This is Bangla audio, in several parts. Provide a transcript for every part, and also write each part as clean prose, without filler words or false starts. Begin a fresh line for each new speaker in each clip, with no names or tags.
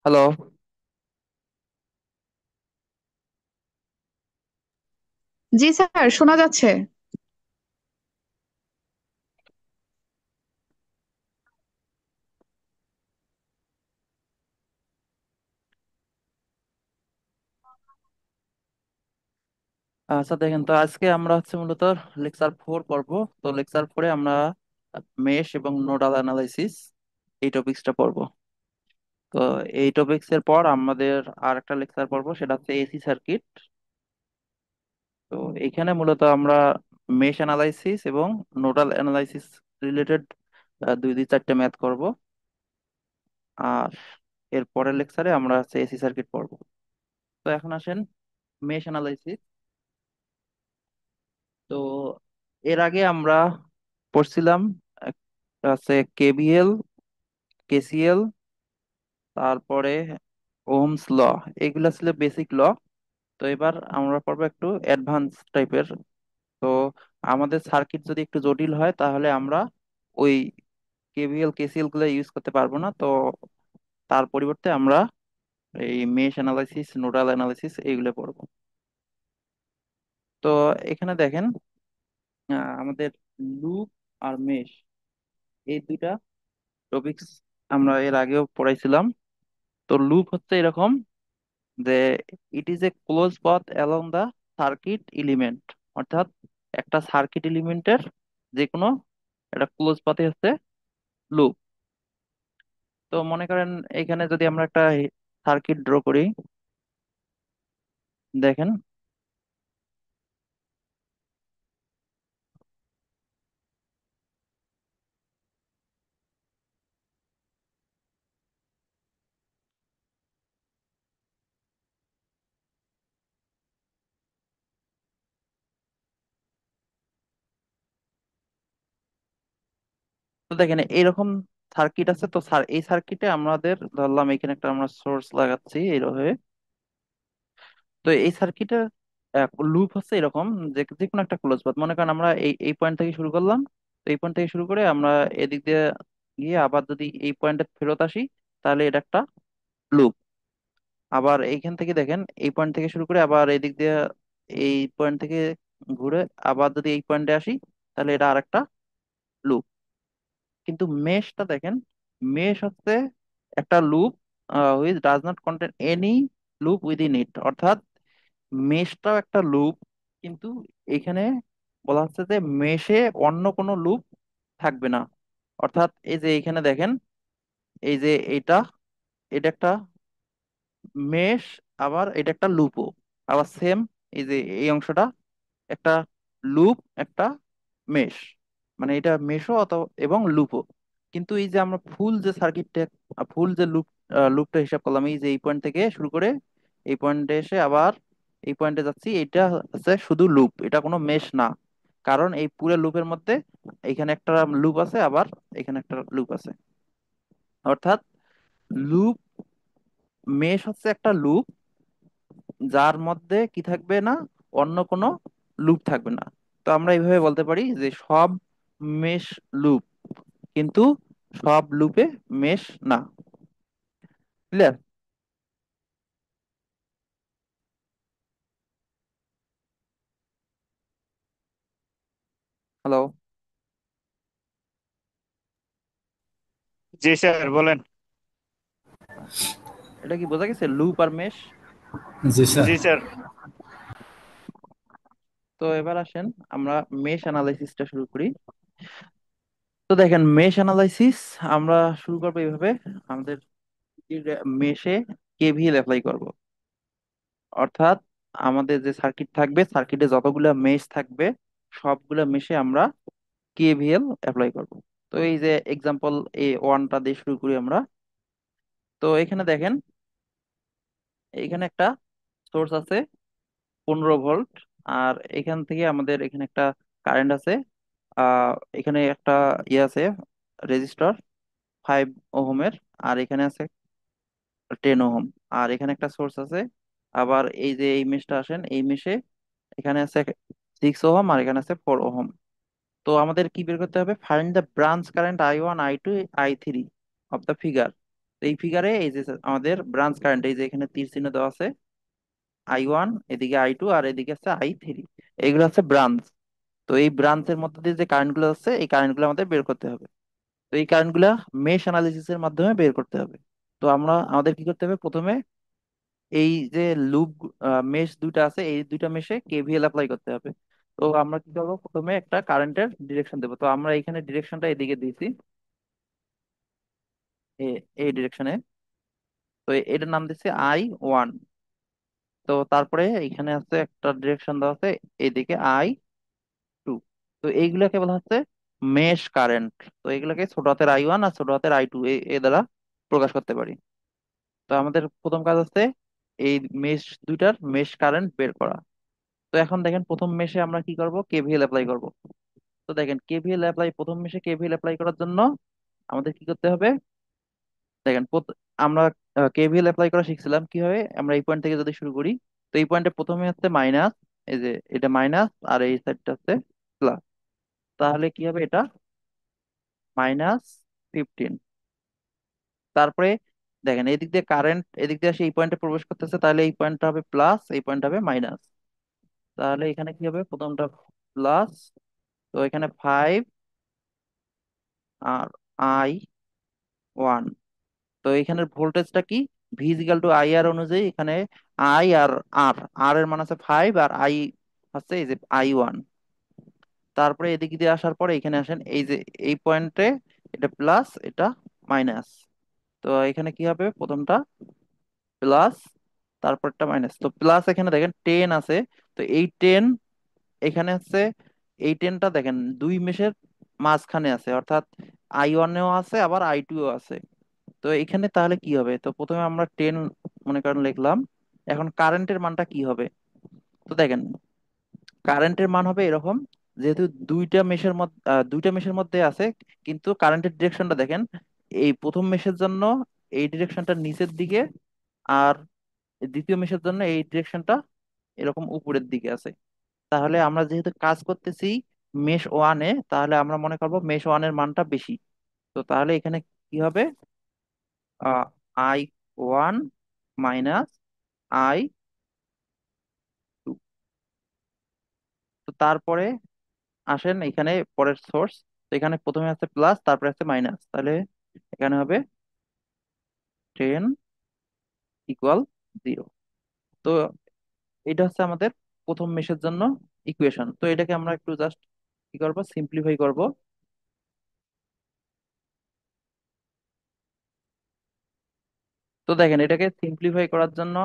হ্যালো।
জি স্যার, শোনা যাচ্ছে।
আচ্ছা দেখেন তো আজকে আমরা হচ্ছে মূলত লেকচার 4 পড়ব। তো লেকচার 4-এ আমরা মেশ এবং নোডাল অ্যানালাইসিস এই টপিক্সটা পড়বো। তো এই টপিক্স এর পর আমাদের আর একটা লেকচার পড়বো, সেটা হচ্ছে এসি সার্কিট। তো এখানে মূলত আমরা মেশ অ্যানালাইসিস এবং নোডাল অ্যানালাইসিস রিলেটেড দুই দুই চারটে ম্যাথ করব। আর এর পরের লেকচারে আমরা হচ্ছে এসি সার্কিট পড়বো। তো এখন আসেন মেশ অ্যানালাইসিস। তো এর আগে আমরা পড়ছিলাম আছে কেভিএল, কেসিএল, তারপরে ওহমস ল। এগুলা ছিল বেসিক ল। তো এবার আমরা পড়বো একটু অ্যাডভান্স টাইপের। তো আমাদের সার্কিট যদি একটু জটিল হয় তাহলে আমরা ওই কেভিএল কেসিএল গুলো ইউজ করতে পারবো না। তো তার পরিবর্তে আমরা এই মেশ অ্যানালাইসিস, নোডাল অ্যানালাইসিস এইগুলো পড়বো। তো এখানে দেখেন, আমাদের লুপ আর মেশ এই দুইটা টপিকস আমরা এর আগেও পড়াইছিলাম। তো লুপ হচ্ছে এরকম যে it is a close path along the circuit element, অর্থাৎ একটা সার্কিট এলিমেন্টের যে কোনো একটা ক্লোজ পাথে হচ্ছে লুপ। তো মনে করেন এখানে যদি আমরা একটা সার্কিট ড্র করি, দেখেন। তো দেখেন এইরকম সার্কিট আছে। তো স্যার এই সার্কিটে আমাদের ধরলাম এখানে একটা আমরা সোর্স লাগাচ্ছি এইভাবে। তো এই সার্কিটের লুপ হচ্ছে এরকম যে যে কোনো একটা ক্লোজ পাথ, মনে করেন আমরা এই এই পয়েন্ট থেকে শুরু করলাম। তো এই পয়েন্ট থেকে শুরু করে আমরা এদিক দিয়ে গিয়ে আবার যদি এই পয়েন্টে ফেরত আসি তাহলে এটা একটা লুপ। আবার এইখান থেকে দেখেন এই পয়েন্ট থেকে শুরু করে আবার এদিক দিয়ে এই পয়েন্ট থেকে ঘুরে আবার যদি এই পয়েন্টে আসি তাহলে এটা আরেকটা লুপ। কিন্তু মেশটা দেখেন, মেশ হচ্ছে একটা loop which does not contain any loop within it, অর্থাৎ মেশটাও একটা লুপ, কিন্তু এখানে বলা হচ্ছে যে মেশে অন্য কোনো লুপ থাকবে না। অর্থাৎ এই যে এখানে দেখেন, এই যে এটা এটা একটা মেশ, আবার এটা একটা লুপও, আবার সেম এই যে এই অংশটা একটা লুপ, একটা মেশ, মানে এটা মেশও অত এবং লুপও। কিন্তু এই যে আমরা ফুল যে সার্কিটটা, ফুল যে লুপটা হিসাব করলাম, এই যে এই পয়েন্ট থেকে শুরু করে এই পয়েন্টে এসে আবার এই পয়েন্টে যাচ্ছি, এটা হচ্ছে শুধু লুপ, এটা কোনো মেশ না। কারণ এই পুরো লুপের মধ্যে এখানে একটা লুপ আছে, আবার এখানে একটা লুপ আছে। অর্থাৎ লুপ, মেশ হচ্ছে একটা লুপ যার মধ্যে কি থাকবে না, অন্য কোনো লুপ থাকবে না। তো আমরা এইভাবে বলতে পারি যে সব মেশ লুপ, কিন্তু সব লুপে মেশ না। ক্লিয়ার? হ্যালো?
জি স্যার, বলেন।
এটা কি বোঝা গেছে, লুপ আর মেশ?
জি স্যার।
জি স্যার।
তো এবার আসেন আমরা মেশ অ্যানালাইসিসটা শুরু করি। তো দেখেন মেশ অ্যানালাইসিস আমরা শুরু করবো এইভাবে, আমাদের মেশে কেভিএল অ্যাপ্লাই করব। অর্থাৎ আমাদের যে সার্কিট থাকবে, সার্কিটে যতগুলো মেশ থাকবে সবগুলো মেশে আমরা কেভিএল অ্যাপ্লাই করব। তো এই যে এক্সাম্পল A1টা দিয়ে শুরু করি আমরা। তো এখানে দেখেন, এখানে একটা সোর্স আছে 15 ভোল্ট, আর এখান থেকে আমাদের এখানে একটা কারেন্ট আছে। এখানে একটা ইয়ে আছে, রেজিস্টর 5 ওহমের, আর এখানে আছে 10 ওহম, আর এখানে একটা সোর্স আছে। আবার এই যে এই মেশটা আসেন, এই মেশে এখানে আছে 6 ওহম, আর এখানে আছে 4 ওহম। তো আমাদের কি বের করতে হবে, find the branch current I1, I2, I3 of the figure. তো এই ফিগারে এই যে আমাদের ব্রাঞ্চ কারেন্ট, এই যে এখানে তীর চিহ্ন দেওয়া আছে, I1, এদিকে I2, আর এদিকে আছে I3, এইগুলো হচ্ছে ব্রাঞ্চ। তো এই ব্রাঞ্চের মধ্যে দিয়ে যে কারেন্ট গুলো আছে, এই কারেন্ট গুলো আমাদের বের করতে হবে। তো এই কারেন্ট গুলা মেশ অ্যানালিসিস এর মাধ্যমে বের করতে হবে। তো আমাদের কি করতে হবে প্রথমে, এই যে লুপ মেশ দুইটা আছে, এই দুইটা মেশে কেভিএল অ্যাপ্লাই করতে হবে। তো আমরা কি করবো, প্রথমে একটা কারেন্টের ডিরেকশন দেবো। তো আমরা এখানে ডিরেকশনটা এদিকে দিয়েছি, এই ডিরেকশনে। তো এটার নাম দিচ্ছি I1। তো তারপরে এখানে আছে একটা ডিরেকশন দেওয়া আছে এইদিকে I2। তো এইগুলাকে বলা হচ্ছে মেশ কারেন্ট। তো এগুলোকে ছোট হাতের I1 আর ছোট হাতের I2 এ দ্বারা প্রকাশ করতে পারি। তো আমাদের প্রথম কাজ হচ্ছে এই মেশ দুইটার মেশ কারেন্ট বের করা। তো এখন দেখেন প্রথম মেশে আমরা কি করব, কেভিএল অ্যাপ্লাই করব। তো দেখেন কেভিএল অ্যাপ্লাই, প্রথম মেশে কেভিএল অ্যাপ্লাই করার জন্য আমাদের কি করতে হবে, দেখেন আমরা কেভিএল অ্যাপ্লাই করা শিখছিলাম কিভাবে, আমরা এই পয়েন্ট থেকে যদি শুরু করি। তো এই পয়েন্টে প্রথমে হচ্ছে মাইনাস, এই যে এটা মাইনাস, আর এই সাইডটা হচ্ছে প্লাস। তাহলে কি হবে, এটা -15। তারপরে দেখেন এদিক দিয়ে কারেন্ট এদিক দিয়ে এসে এই পয়েন্টে প্রবেশ করতেছে, তাহলে এই পয়েন্টটা হবে প্লাস, এই পয়েন্ট হবে মাইনাস। তাহলে এখানে কি হবে, প্রথমটা প্লাস, তো এখানে 5 আর I1। তো এখানের ভোল্টেজটা কি, ভি ইজিক্যাল টু আই আর অনুযায়ী এখানে আই আর আর, আর এর মান আছে 5, আর আই হচ্ছে এই যে I1। তারপরে এদিক দিয়ে আসার পরে এখানে আসেন, এই যে এই পয়েন্টে এটা প্লাস, এটা মাইনাস। তো এখানে কি হবে, প্রথমটা প্লাস, তারপরটা মাইনাস। তো প্লাস এখানে দেখেন 10 আছে। তো এই 10 এখানে হচ্ছে, এই 10টা দেখেন দুই মেশের মাঝখানে আছে, অর্থাৎ I1-এও আছে আবার I2-ও আছে। তো এখানে তাহলে কি হবে, তো প্রথমে আমরা 10 মনে করেন লিখলাম। এখন কারেন্টের মানটা কি হবে, তো দেখেন কারেন্টের মান হবে এরকম, যেহেতু দুইটা মেশের মধ্যে আছে, কিন্তু কারেন্টের ডিরেকশনটা দেখেন, এই প্রথম মেশের জন্য এই ডিরেকশনটা নিচের দিকে, আর দ্বিতীয় মেশের জন্য এই ডিরেকশনটা এরকম উপরের দিকে আছে। তাহলে আমরা যেহেতু কাজ করতেছি মেশ ওয়ানে, তাহলে আমরা মনে করবো মেশ ওয়ানের মানটা বেশি। তো তাহলে এখানে কি হবে, I1 মাইনাস I2। তো তারপরে আসেন এখানে পরের সোর্স। তো এখানে প্রথমে আছে প্লাস, তারপরে আছে মাইনাস, তাহলে এখানে হবে 10 ইকুয়াল 0। তো এটা হচ্ছে আমাদের প্রথম মেশের জন্য ইকুয়েশন। তো এটাকে আমরা একটু জাস্ট কি করবো, সিম্পলিফাই করব। তো দেখেন এটাকে সিম্পলিফাই করার জন্য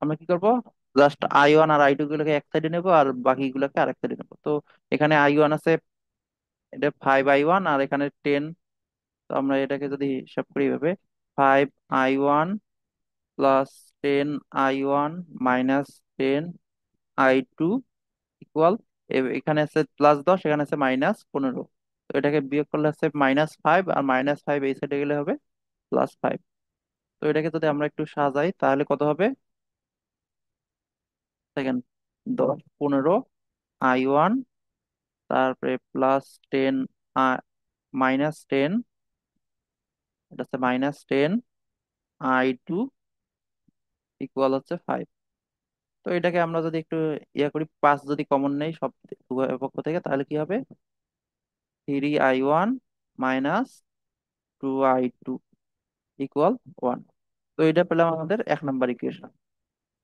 আমরা কি করব, জাস্ট I1 আর I2 গুলোকে এক সাইডে নেবো, আর বাকিগুলোকে আরেক সাইডে নেবো। তো এখানে I1 আছে, এটা 5I1, আর এখানে 10। তো আমরা এটাকে যদি হিসাব করি এইভাবে, 5I1 plus 10I1 minus 10I2 equal, এখানে আছে +10, এখানে আছে -15। তো এটাকে বিয়োগ করলে আছে -5, আর -5 এই সাইডে গেলে হবে +5। তো এটাকে যদি আমরা একটু সাজাই তাহলে কত হবে, দেখেন 10 15 I1, তারপরে +10, -10, এটা হচ্ছে -10 I2 ইকুয়াল হচ্ছে 5। তো এটাকে আমরা যদি একটু ইয়া করি, 5 যদি কমন নেই সব উভয় পক্ষ থেকে, তাহলে কি হবে, 3I1 -2I2 ইকুয়াল 1। তো এটা পেলাম আমাদের 1 নম্বর ইকুয়েশন।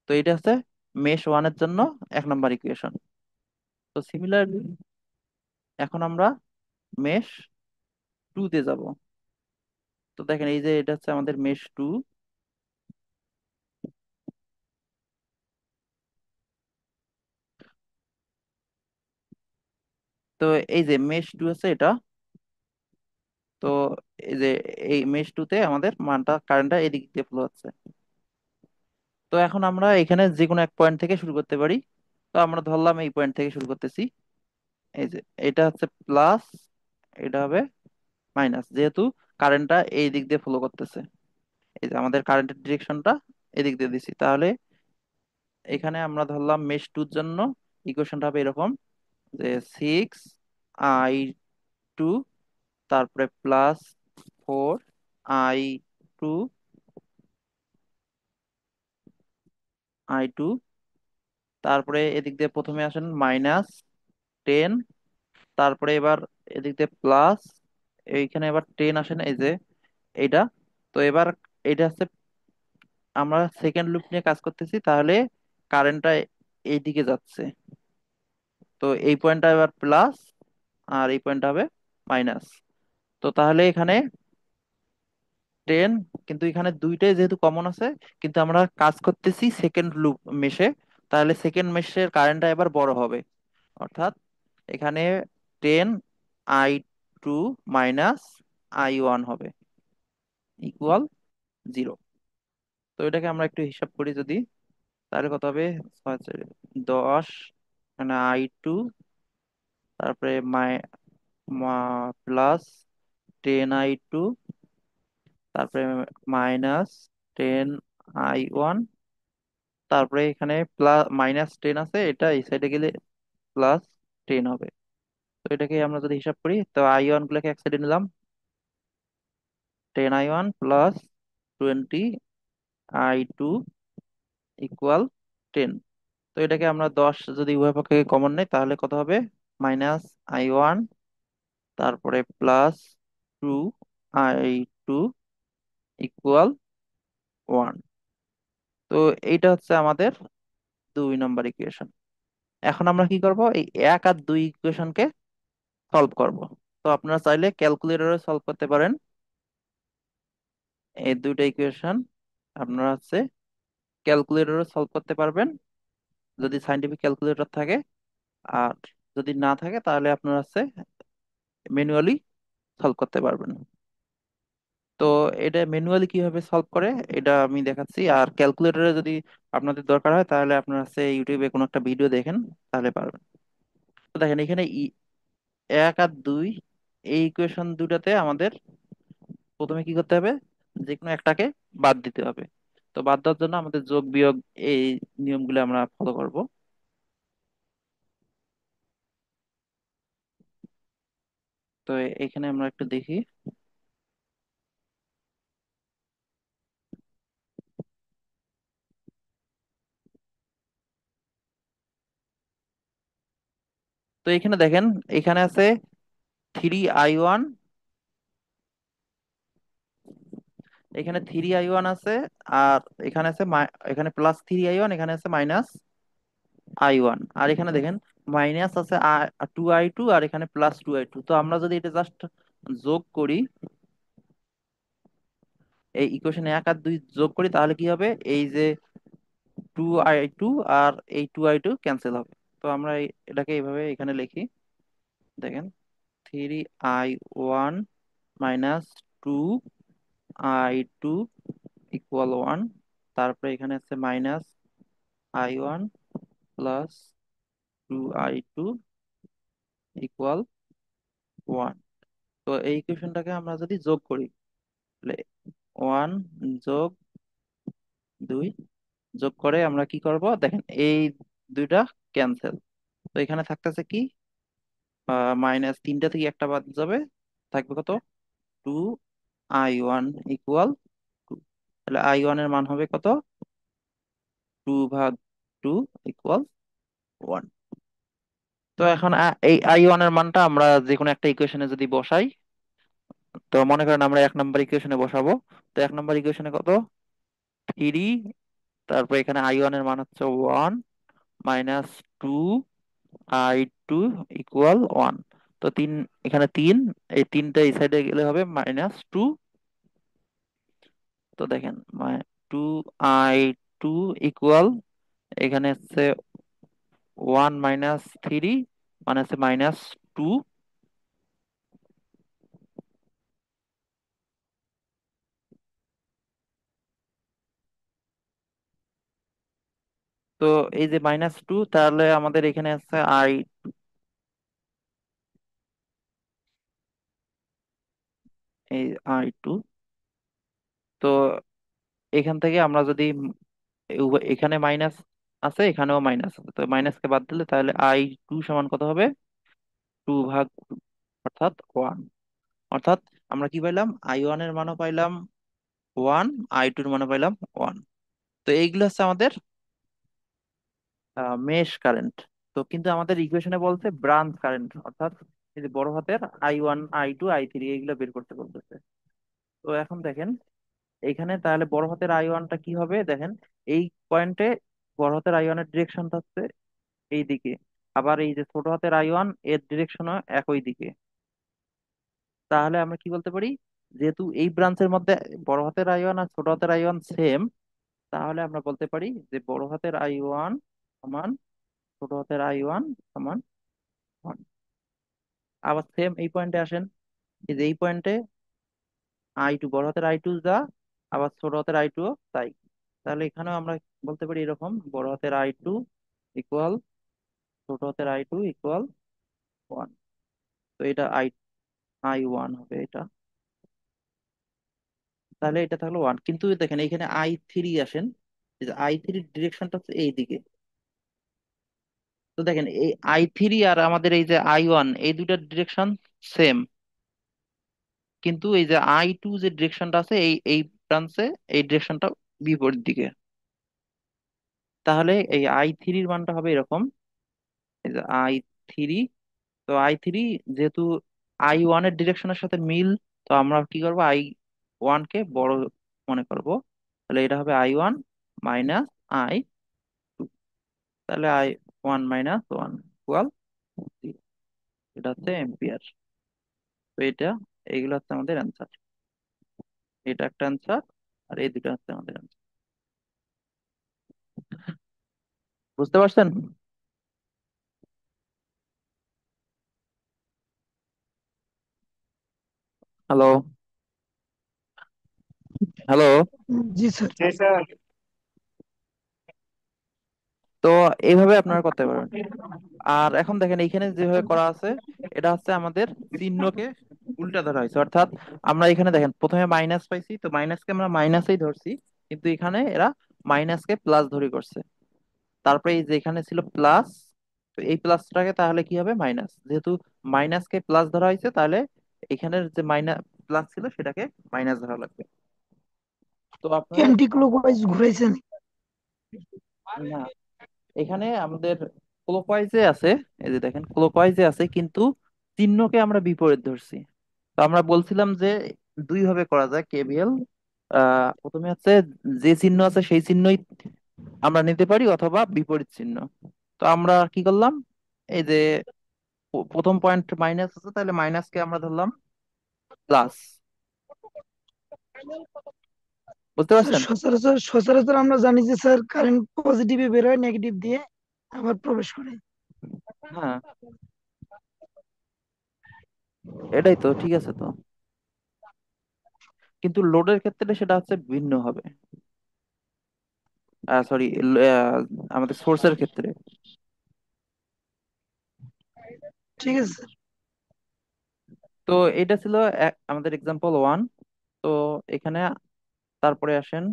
তো এটা হচ্ছে মেশ ওয়ানের জন্য 1 নম্বর ইকুয়েশন। তো সিমিলারলি এখন আমরা মেশ টু তে যাব। তো দেখেন এই যে এটা হচ্ছে আমাদের মেশ 2। তো এই যে মেশ 2 আছে এটা। তো এই যে এই মেশ 2 তে আমাদের মানটা, কারেন্টটা এদিক দিয়ে ফ্লো হচ্ছে। তো এখন আমরা এখানে যে কোনো এক পয়েন্ট থেকে শুরু করতে পারি। তো আমরা ধরলাম এই পয়েন্ট থেকে শুরু করতেছি। এই যে এটা হচ্ছে প্লাস, এটা হবে মাইনাস, যেহেতু কারেন্টটা এই দিক দিয়ে ফ্লো করতেছে। এই যে আমাদের কারেন্টের ডিরেকশনটা এদিক দিয়ে দিছি, তাহলে এখানে আমরা ধরলাম মেশ 2-র জন্য ইকুয়েশনটা হবে এরকম, যে 6I2, তারপরে +4I1, টু I2, তারপরে এদিক দিয়ে প্রথমে আসেন -10, তারপরে এবার এদিক দিয়ে প্লাস, এইখানে এবার 10 আসেন, এই যে এইটা। তো এবার এটা হচ্ছে, আমরা সেকেন্ড লুপ নিয়ে কাজ করতেছি, তাহলে কারেন্টটা এইদিকে যাচ্ছে। তো এই পয়েন্টটা এবার প্লাস, আর এই পয়েন্টটা হবে মাইনাস। তো তাহলে এখানে 10, কিন্তু এখানে দুইটাই যেহেতু কমন আছে, কিন্তু আমরা কাজ করতেছি সেকেন্ড লুপ মেশে, তাহলে সেকেন্ড মেশের কারেন্টটা এবার বড় হবে। অর্থাৎ এখানে 10 I2 মাইনাস I1 হবে ইকুয়াল 0। তো এটাকে আমরা একটু হিসাব করি যদি, তাহলে কত হবে? 10, মানে I2, তারপরে প্লাস 10 I2, তারপরে -10 I1, তারপরে এখানে প্লাস -10 আছে, এটা এই সাইডে গেলে +10 হবে। তো এটাকে আমরা যদি হিসাব করি, তো I1 গুলোকে এক সাইডে নিলাম, 10 I1 প্লাস 20 I2 ইকুয়াল 10। তো এটাকে আমরা 10 যদি উভয় পক্ষে কমন নেই, তাহলে কত হবে? -I1, তারপরে +2 I2 ইকুয়াল 1। তো এইটা হচ্ছে আমাদের 2 নম্বর ইকুয়েশন। এখন আমরা কি করব? এই 1 আর 2 ইকুয়েশনকে সলভ করব। তো আপনারা চাইলে ক্যালকুলেটরে সলভ করতে পারেন এই দুইটা ইকুয়েশন। আপনারা হচ্ছে ক্যালকুলেটরে সলভ করতে পারবেন যদি সাইন্টিফিক ক্যালকুলেটর থাকে। আর যদি না থাকে, তাহলে আপনারা হচ্ছে ম্যানুয়ালি সলভ করতে পারবেন। তো এটা ম্যানুয়ালি কিভাবে সলভ করে এটা আমি দেখাচ্ছি। আর ক্যালকুলেটরে যদি আপনাদের দরকার হয়, তাহলে আপনারা হচ্ছে ইউটিউবে কোনো একটা ভিডিও দেখেন, তাহলে পারবেন। তো দেখেন এখানে 1 আর 2, এই ইকুয়েশন দুটাতে আমাদের প্রথমে কি করতে হবে? যে কোনো একটাকে বাদ দিতে হবে। তো বাদ দেওয়ার জন্য আমাদের যোগ বিয়োগ, এই নিয়মগুলো আমরা ফলো করব। তো এখানে আমরা একটু দেখি। তো এখানে দেখেন, এখানে আছে 3 I1, এখানে 3 I1 আছে, আর এখানে আছে এখানে +3 I1, এখানে আছে -I1, আর এখানে দেখেন মাইনাস আছে 2 I2, আর এখানে +2 I2। তো আমরা যদি এটা জাস্ট যোগ করি, এই ইকুয়েশন 1 আর 2 যোগ করি, তাহলে কি হবে? এই যে 2 I2 আর এই 2 I2 ক্যান্সেল হবে। তো আমরা এটাকে এইভাবে এখানে লিখি। দেখেন, 3 I1 -2 I2 ইকুয়াল 1। তারপরে এখানে আছে -I1 +2 I2 ইকুয়াল 1। তো এই ইকুয়েশনটাকে আমরা যদি যোগ করি, তাহলে 1 যোগ 2 যোগ করে আমরা কি করব? দেখেন এই দুইটা ক্যান্সেল। তো এখানে থাকতেছে কি? -3টা থেকে একটা বাদ যাবে, থাকবে কত? 2 I1 ইকুয়াল 2। তাহলে I1 এর মান হবে কত? 2/2 ইকুয়াল 1। তো এখন এই I1 এর মানটা আমরা যে কোনো একটা ইকুয়েশনে যদি বসাই, তো মনে করেন আমরা 1 নম্বর ইকুয়েশনে বসাবো। তো 1 নম্বর ইকুয়েশনে কত? 3, তারপর এখানে I1 এর মান হচ্ছে 1, -2 I2 ইকুয়াল 1। তো এখানে 3, এই 3টা এই সাইডে গেলে হবে -2। তো দেখেন 2 I2 ইকুয়াল, এখানে হচ্ছে 1 - 3, মানে হচ্ছে -2। তো এই যে -2, তাহলে আমাদের এখানে আছে এই I2। তো এখান থেকে আমরা যদি এখানে মাইনাস আছে, এখানেও মাইনাস আছে, তো মাইনাসকে বাদ দিলে তাহলে I2 সমান কত হবে? 2/2, অর্থাৎ 1। অর্থাৎ আমরা কি পাইলাম? I1 এর মানও পাইলাম ওয়ান, আই টুর মানে পাইলাম ওয়ান। তো এইগুলো হচ্ছে আমাদের মেশ কারেন্ট। তো কিন্তু আমাদের ইকুয়েশনে বলছে ব্রাঞ্চ কারেন্ট, অর্থাৎ এই যে বড় হাতের I1 I2 I3 এইগুলো বের করতে বলতেছে। তো এখন দেখেন এইখানে তাহলে বড় হাতের I1টা কি হবে দেখেন, এই পয়েন্টে বড় হাতের I1 এর ডিরেকশনটা হচ্ছে এই দিকে, আবার এই যে ছোট হাতের I1 এর ডিরেকশনও একই দিকে। তাহলে আমরা কি বলতে পারি, যেহেতু এই ব্রাঞ্চের মধ্যে বড় হাতের I1 আর ছোট হাতের I1 সেম, তাহলে আমরা বলতে পারি যে বড় হাতের I1 সমান ছোট হাতের I1 সমান 1। আবার সেম এই পয়েন্টে আসেন, এই যে এই পয়েন্টে I2 বড় হাতের I2 যা, আবার ছোট হাতের I2 তাই। তাহলে এখানেও আমরা বলতে পারি এরকম, বড় হাতের I2 ইকুয়াল ছোট হাতের I2 ইকুয়াল 1। তো এটা I1 হবে এটা। তাহলে এটা থাকলো 1, কিন্তু দেখেন এখানে I3 আসেন, এই যে I3 ডিরেকশনটা হচ্ছে এই দিকে। তো দেখেন এই I3 আর আমাদের এই যে I1 এই দুইটার ডিরেকশন সেম, কিন্তু এই যে I2 যে ডিরেকশনটা আছে এই এই ব্রাঞ্চে, এই ডিরেকশনটা বিপরীত দিকে। তাহলে এই I3 এর মানটা হবে এরকম, এই যে I3। তো I3 যেহেতু I1 এর ডিরেকশনের সাথে মিল, তো আমরা কি করব, I1 কে বড় মনে করব। তাহলে এটা হবে I1 মাইনাস I2। তাহলে I1 মাইনাস ওয়ান ইকুয়াল 0। এটা হচ্ছে এম্পিয়ার। তো এটা, এইগুলো হচ্ছে আমাদের অ্যান্সার। এটা একটা অ্যান্সার, আর এই দুটো হচ্ছে আমাদের অ্যান্সার। বুঝতে পারছেন? Hello, hello.
জি স্যার। জি স্যার।
তো এইভাবে আপনারা করতে পারবেন। আর এখন দেখেন এইখানে যেভাবে করা আছে, এটা হচ্ছে আমাদের চিহ্নকে উল্টা ধরা হয়েছে। অর্থাৎ আমরা এখানে দেখেন প্রথমে মাইনাস পাইছি, তো মাইনাসকে আমরা মাইনাসেই ধরছি, কিন্তু এখানে এরা মাইনাসকে প্লাস ধরে করছে। তারপরে এই যে এখানে ছিল প্লাস, তো এই প্লাসটাকে তাহলে কি হবে মাইনাস, যেহেতু মাইনাসকে প্লাস ধরা হয়েছে তাহলে এখানের যে মাইনাস প্লাস ছিল সেটাকে মাইনাস ধরা লাগবে। তো আপনারা,
অ্যান্টি ক্লকওয়াইজ ঘুরাইছেন।
না, এখানে আমাদের ক্লকওয়াইজে আছে, এই যে দেখেন ক্লকওয়াইজে আছে, কিন্তু চিহ্নকে আমরা বিপরীত ধরছি। তো আমরা বলছিলাম যে দুই ভাবে করা যায় কেভিএল। প্রথমে হচ্ছে যে চিহ্ন আছে সেই চিহ্নই আমরা নিতে পারি, অথবা বিপরীত চিহ্ন। তো আমরা কি করলাম, এই যে প্রথম পয়েন্ট মাইনাস আছে, তাহলে মাইনাসকে আমরা ধরলাম প্লাস। বুঝতে
স্যার
পারছেন?
সচরাচর সচরাচর আমরা জানি যে স্যার কারেন্ট পজিটিভে বের হয়, নেগেটিভ দিয়ে আবার প্রবেশ করে।
হ্যাঁ, এটাই তো ঠিক আছে তো। কিন্তু লোডের ক্ষেত্রে সেটা হচ্ছে ভিন্ন হবে। সরি, আমাদের সোর্সের ক্ষেত্রে।
ঠিক আছে স্যার।
তো এটা ছিল আমাদের এক্সাম্পল 1। তো এখানে তারপরে আসেন,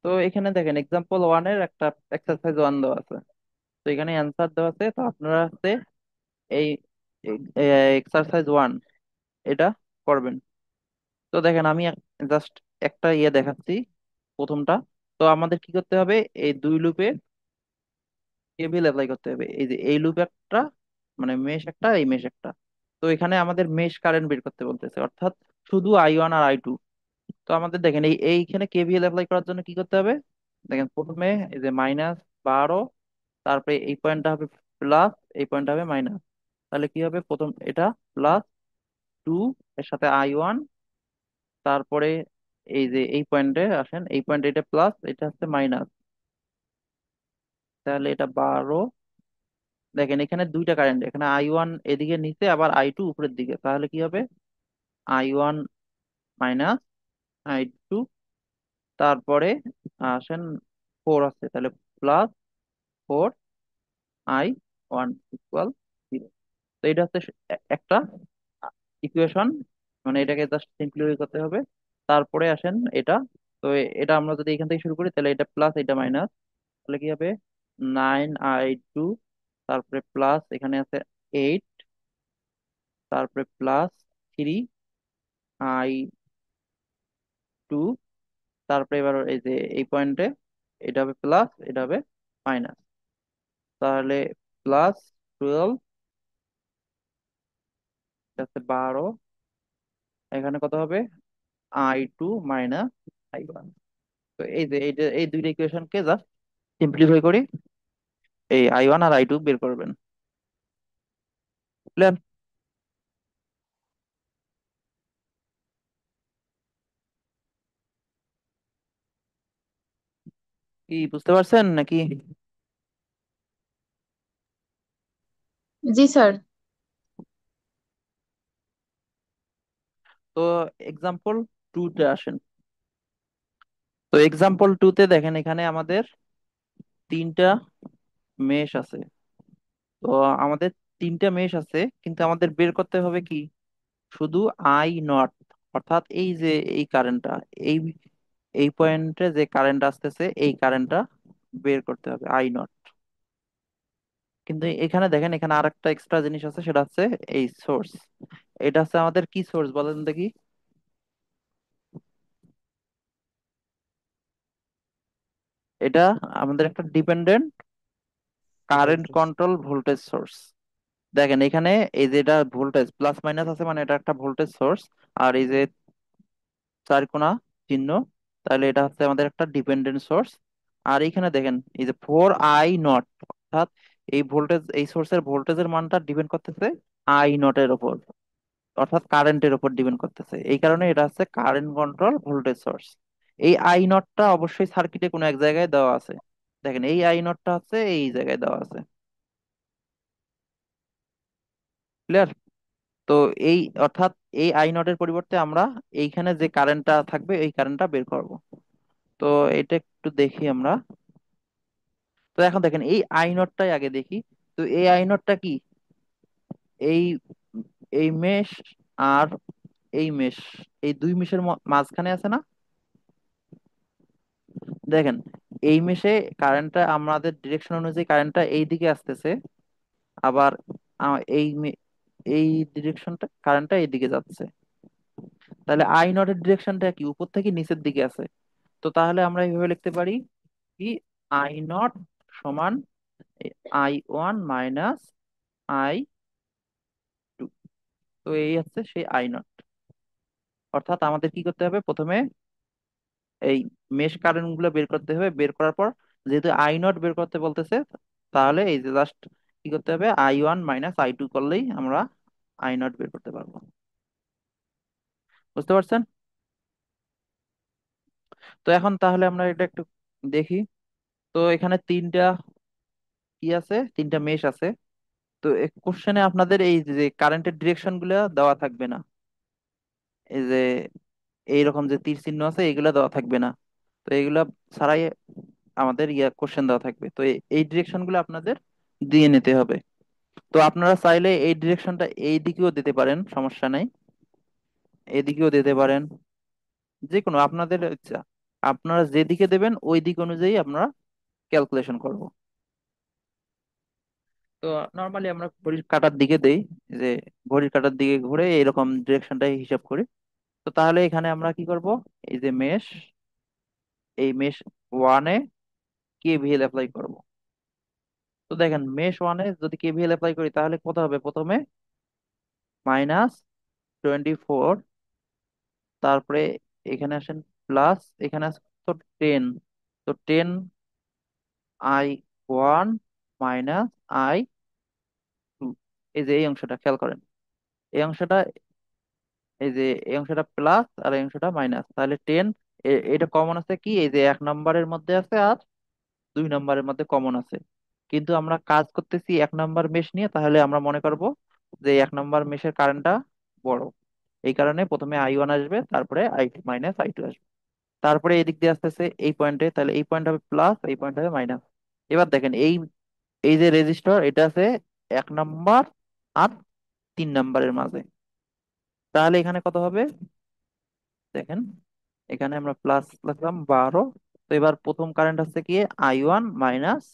তো এখানে দেখেন এক্সাম্পল 1 এর একটা এক্সারসাইজ 1 দেওয়া আছে। তো এখানে অ্যান্সার দেওয়া আছে, তো আপনারা হচ্ছে এই এক্সারসাইজ 1 এটা করবেন। তো দেখেন আমি জাস্ট একটা ইয়ে দেখাচ্ছি, প্রথমটা। তো আমাদের কি করতে হবে, এই দুই লুপে কেভিএল অ্যাপ্লাই করতে হবে। এই যে এই লুপ একটা, মানে মেশ একটা, এই মেশ একটা। তো এখানে আমাদের মেশ কারেন্ট বের করতে বলতেছে, অর্থাৎ শুধু I1 আর I2। তো আমাদের দেখেন এইখানে কেভিএল অ্যাপ্লাই করার জন্য কি করতে হবে, দেখেন প্রথমে এই যে -12, তারপরে এই পয়েন্টটা হবে প্লাস, এই পয়েন্টটা হবে মাইনাস। তাহলে কি হবে, প্রথম এটা +2, এর সাথে I1, তারপরে এই যে এই পয়েন্টে আসেন, এই পয়েন্টে এটা প্লাস, এটা হচ্ছে মাইনাস। তাহলে এটা 12। দেখেন এখানে দুইটা কারেন্ট, এখানে I1 এদিকে নিচে, আবার I2 উপরের দিকে। তাহলে কি হবে, I1 মাইনাস I2। তারপরে আসেন 4 আছে, তাহলে +4 I1 ইকুয়াল 0। তো এটা হচ্ছে একটা ইকুয়েশন, মানে এটাকে জাস্ট সিম্পলিফাই করতে হবে। তারপরে আসেন এটা, তো এটা আমরা যদি এখান থেকে শুরু করি তাহলে এটা প্লাস এটা মাইনাস, তাহলে কি হবে 9i2, তারপরে প্লাস এখানে আছে 8, তারপরে প্লাস 3i2, তারপরে এবার এই যে এই পয়েন্টে এটা হবে প্লাস এটা হবে মাইনাস, তাহলে প্লাস 12, এটা হচ্ছে 12, এখানে কত হবে i2 মাইনাস i1। তো এই যে এইটা এই দুইটা ইকুয়েশনকে জাস্ট সিম্পলিফাই করি, এই i1 আর i2 বের করবেন। Clear? কি বুঝতে পারছেন নাকি?
জি স্যার।
তো এক্সাম্পল 2 তে আসেন। তো এক্সাম্পল 2 তে দেখেন এখানে আমাদের তিনটা মেশ আছে। তো আমাদের তিনটা মেশ আছে, কিন্তু আমাদের বের করতে হবে কি শুধু আই নট, অর্থাৎ এই যে এই কারেন্টটা, এই এই পয়েন্টে যে কারেন্ট আসতেছে এই কারেন্টটা বের করতে হবে আই নট। কিন্তু এখানে দেখেন এখানে আরেকটা এক্সট্রা জিনিস আছে, সেটা হচ্ছে এই সোর্স। এটা হচ্ছে আমাদের কি সোর্স বলেন দেখি? এটা আমাদের একটা dependent current control voltage source. দেখেন এখানে এই যে এটা ভোল্টেজ প্লাস মাইনাস আছে, মানে এটা একটা ভোল্টেজ সোর্স। আর এই যে চার কোণা চিহ্ন, তাহলে এটা হচ্ছে আমাদের একটা ডিপেন্ডেন্ট সোর্স। আর এইখানে দেখেন এই যে 4i0, অর্থাৎ এই ভোল্টেজ এই সোর্সের ভোল্টেজের মানটা ডিপেন্ড করতেছে i0 এর উপর, অর্থাৎ কারেন্টের উপর ডিপেন্ড করতেছে। এই কারণে এটা হচ্ছে কারেন্ট কন্ট্রোল ভোল্টেজ সোর্স। এই i0টা অবশ্যই সার্কিটে কোনো এক জায়গায় দেওয়া আছে। দেখেন এই i0টা হচ্ছে এই জায়গায় দেওয়া আছে। ক্লিয়ার? তো এই অর্থাৎ এই i0 এর পরিবর্তে আমরা এইখানে যে কারেন্টটা থাকবে এই কারেন্টটা বের করব। তো এটা একটু দেখি আমরা। তো এখন দেখেন এই আই নোটটাই আগে দেখি। তো এই আই নোটটা কি, এই এই মেশ আর এই মেশ, এই দুই মেশের মাঝখানে আছে না? দেখেন এই মেশে কারেন্টটা আমাদের ডিরেকশন অনুযায়ী কারেন্টটা এই দিকে আসতেছে, আবার এই ডিরেকশনটা কারেন্টটা এই দিকে যাচ্ছে। তাহলে আই নটের ডিরেকশনটা কি উপর থেকে নিচের দিকে আছে। তো তাহলে আমরা এইভাবে লিখতে পারি কি আই নট সমান i1 মাইনাস i2। তো এই হচ্ছে সেই আই নট। অর্থাৎ আমাদের কি করতে হবে, প্রথমে এই মেশ কারেন্ট গুলো বের করতে হবে, বের করার পর যেহেতু আই নট বের করতে বলতেছে, তাহলে এই যে জাস্ট কি করতে হবে i1 মাইনাস i2 করলেই আমরা আই নট বের করতে পারবো। বুঝতে পারছেন? তো এখন তাহলে আমরা এটা একটু দেখি। তো এখানে তিনটা কি আছে, তিনটা মেশ আছে। তো কোশ্চেনে আপনাদের এই যে কারেন্টের ডিরেকশন গুলো দেওয়া থাকবে না, এই যে এইরকম যে তীর চিহ্ন আছে এগুলা দেওয়া থাকবে না। তো এগুলা ছাড়াই আমাদের কোশ্চেন দেওয়া থাকবে। তো এই ডিরেকশন গুলো আপনাদের দিয়ে নিতে হবে। তো আপনারা চাইলে এই ডিরেকশনটা এই দিকেও দিতে পারেন, সমস্যা নাই, এদিকেও দিতে পারেন, যে কোনো আপনাদের ইচ্ছা। আপনারা যেদিকে দেবেন ওই দিক অনুযায়ী আমরা ক্যালকুলেশন করব। তো নর্মালি আমরা ঘড়ির কাঁটার দিকে দেই, যে ঘড়ির কাঁটার দিকে ঘুরে এরকম ডিরেকশনটাই হিসাব করি। তো তাহলে এখানে আমরা কি করব, এই যে মেশ, এই মেশ ওয়ানে কেভিএল অ্যাপ্লাই করব। তো দেখেন মেশ ওয়ানে যদি কেভিএল অ্যাপ্লাই করি তাহলে কত হবে, প্রথমে -24, তারপরে এখানে আসেন প্লাস, এখানে আছে তো 10। তো 10i1 -i2, এই যে এই অংশটা খেয়াল করেন, এই অংশটা, এই যে এই অংশটা প্লাস আর এই অংশটা মাইনাস, তাহলে 10, এটা কমন আছে কি এই যে 1 নম্বরের মধ্যে আছে আর 2 নম্বরের মধ্যে কমন আছে। কিন্তু আমরা কাজ করতেছি 1 নম্বর মেশ নিয়ে, তাহলে আমরা মনে করব যে 1 নম্বর মেশের কারেন্টটা বড়। এই কারণে প্রথমে i1 আসবে, তারপরে i2 মাইনাস i2 আসবে, তারপরে এই দিক দিয়ে আসতেছে এই পয়েন্টে, তাহলে এই পয়েন্ট হবে প্লাস, এই পয়েন্ট হবে মাইনাস। এবার দেখেন এই এই যে রেজিস্টার এটা আছে 1 নম্বর আর 3 নম্বরের মাঝে, তাহলে এখানে কত হবে দেখেন, এখানে আমরা প্লাস লিখলাম 12। তো এবার প্রথম কারেন্ট হচ্ছে কি I1 মাইনাস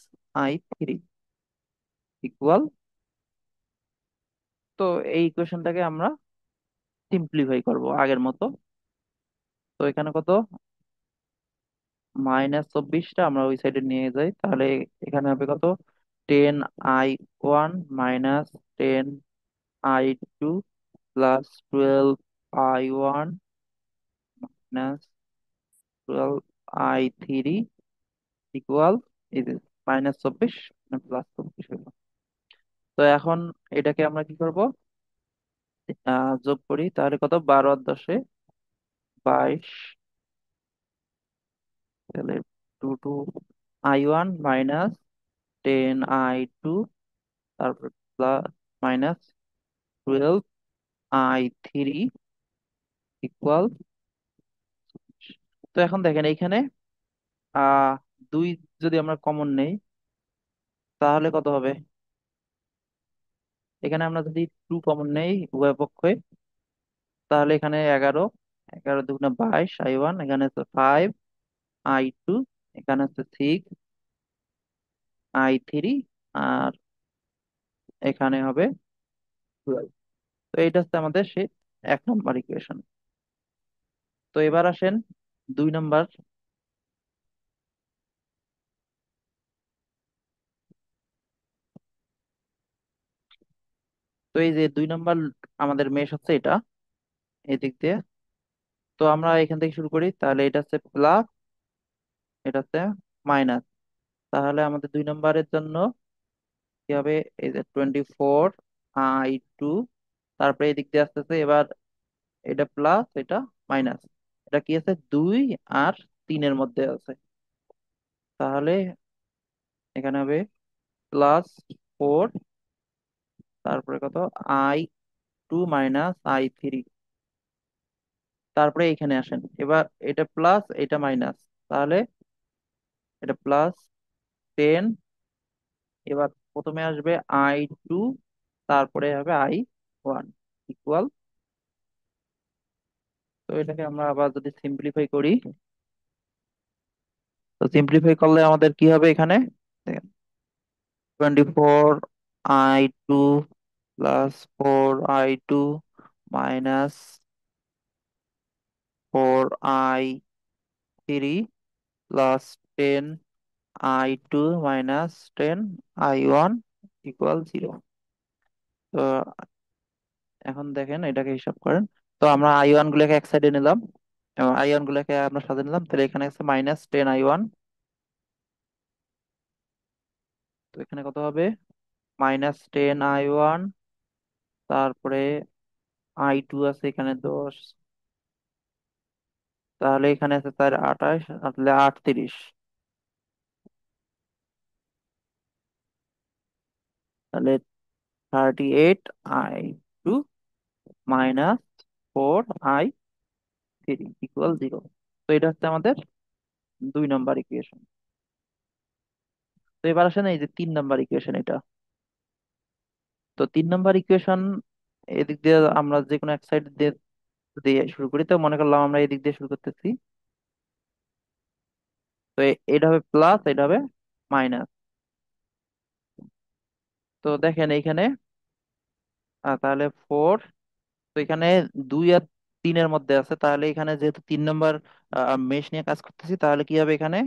I3 ইকুয়াল। তো এই ইকুয়েশনটাকে আমরা সিম্পলিফাই করব আগের মতো। তো এখানে কত, -24টা আমরা ওই সাইডে নিয়ে যাই, তাহলে এখানে হবে কত, 10I1 minus 10I2 plus 12I1 minus 12I3 equal, এই যে -24 +24 হলো। তো এখন এটাকে আমরা কি করব, যোগ করি, তাহলে কত, 12 আর 10 এ 22, তাহলে 2 2I1 মাইনাস 10I2, তারপর প্লাস -12I3 ইকুয়াল। তো এখন দেখেন এইখানে আহ 2 যদি আমরা কমন নেই তাহলে কত হবে, এখানে আমরা যদি 2 কমন নেই উভয় পক্ষে, তাহলে এখানে 11, 11 × 2 = 22 I1, এখানে হচ্ছে 5I2, এখানে হচ্ছে 6I3, আর এখানে হবে 12। তো এইটা হচ্ছে আমাদের সে 1 নম্বর ইকুয়েশন। তো এবার আসেন 2 নম্বর। তো এই যে 2 নম্বর আমাদের মেশ হচ্ছে এটা, এদিক দিয়ে। তো আমরা এখান থেকে শুরু করি, তাহলে এটা হচ্ছে প্লাস, এটা হচ্ছে মাইনাস। তাহলে আমাদের 2 নম্বরের জন্য কি হবে, এই যে 24I2, তারপরে এদিক দিয়ে আসতেছে এবার এটা প্লাস, এটা মাইনাস, এটা কি আছে 2 আর 3-এর মধ্যে আছে। তাহলে এখানে হবে +4, তারপরে কত, I2 - I3। তারপরে এখানে আসেন, এবার এটা প্লাস এটা মাইনাস, তাহলে এটা +10। এবার প্রথমে আসবে I2, তারপরে হবে I1 ইকুয়াল। তো এটাকে আমরা আবার যদি সিম্পলিফাই করি, তো সিম্পলিফাই করলে আমাদের কি হবে এখানে, দেখেন, 24I2 +4I2 -4I3 +10I2 -10I1 equal 0। তো এখন দেখেন এটাকে হিসাব করেন। তো আমরা I1 গুলোকে এক সাইডে নিলাম এবং I1 গুলোকে আমরা সাথে নিলাম, তাহলে এখানে আছে -10I1। তো এখানে কত হবে, -10I1, তারপরে I2 আছে এখানে 10, তাহলে এখানে আছে তার 28, তাহলে 38, তাহলে 38I2 -4I3 ইকুয়াল 0। তো এটা হচ্ছে আমাদের 2 নম্বর ইকুয়েশন। তো এবার আসেন এই যে 3 নম্বর ইকুয়েশন এটা। তো 3 নম্বর ইকুয়েশন, এদিক দিয়ে আমরা যে কোনো এক সাইড দিয়ে দিয়ে শুরু করি, তো মনে করলাম আমরা এদিক দিয়ে শুরু করতেছি। তো এটা হবে প্লাস, এটা হবে মাইনাস। তো দেখেন এইখানে তাহলে 4, তো এখানে 2 আর 3-এর মধ্যে আছে, তাহলে এখানে যেহেতু 3 নম্বর মেশ নিয়ে কাজ করতেছি, তাহলে কি হবে এখানে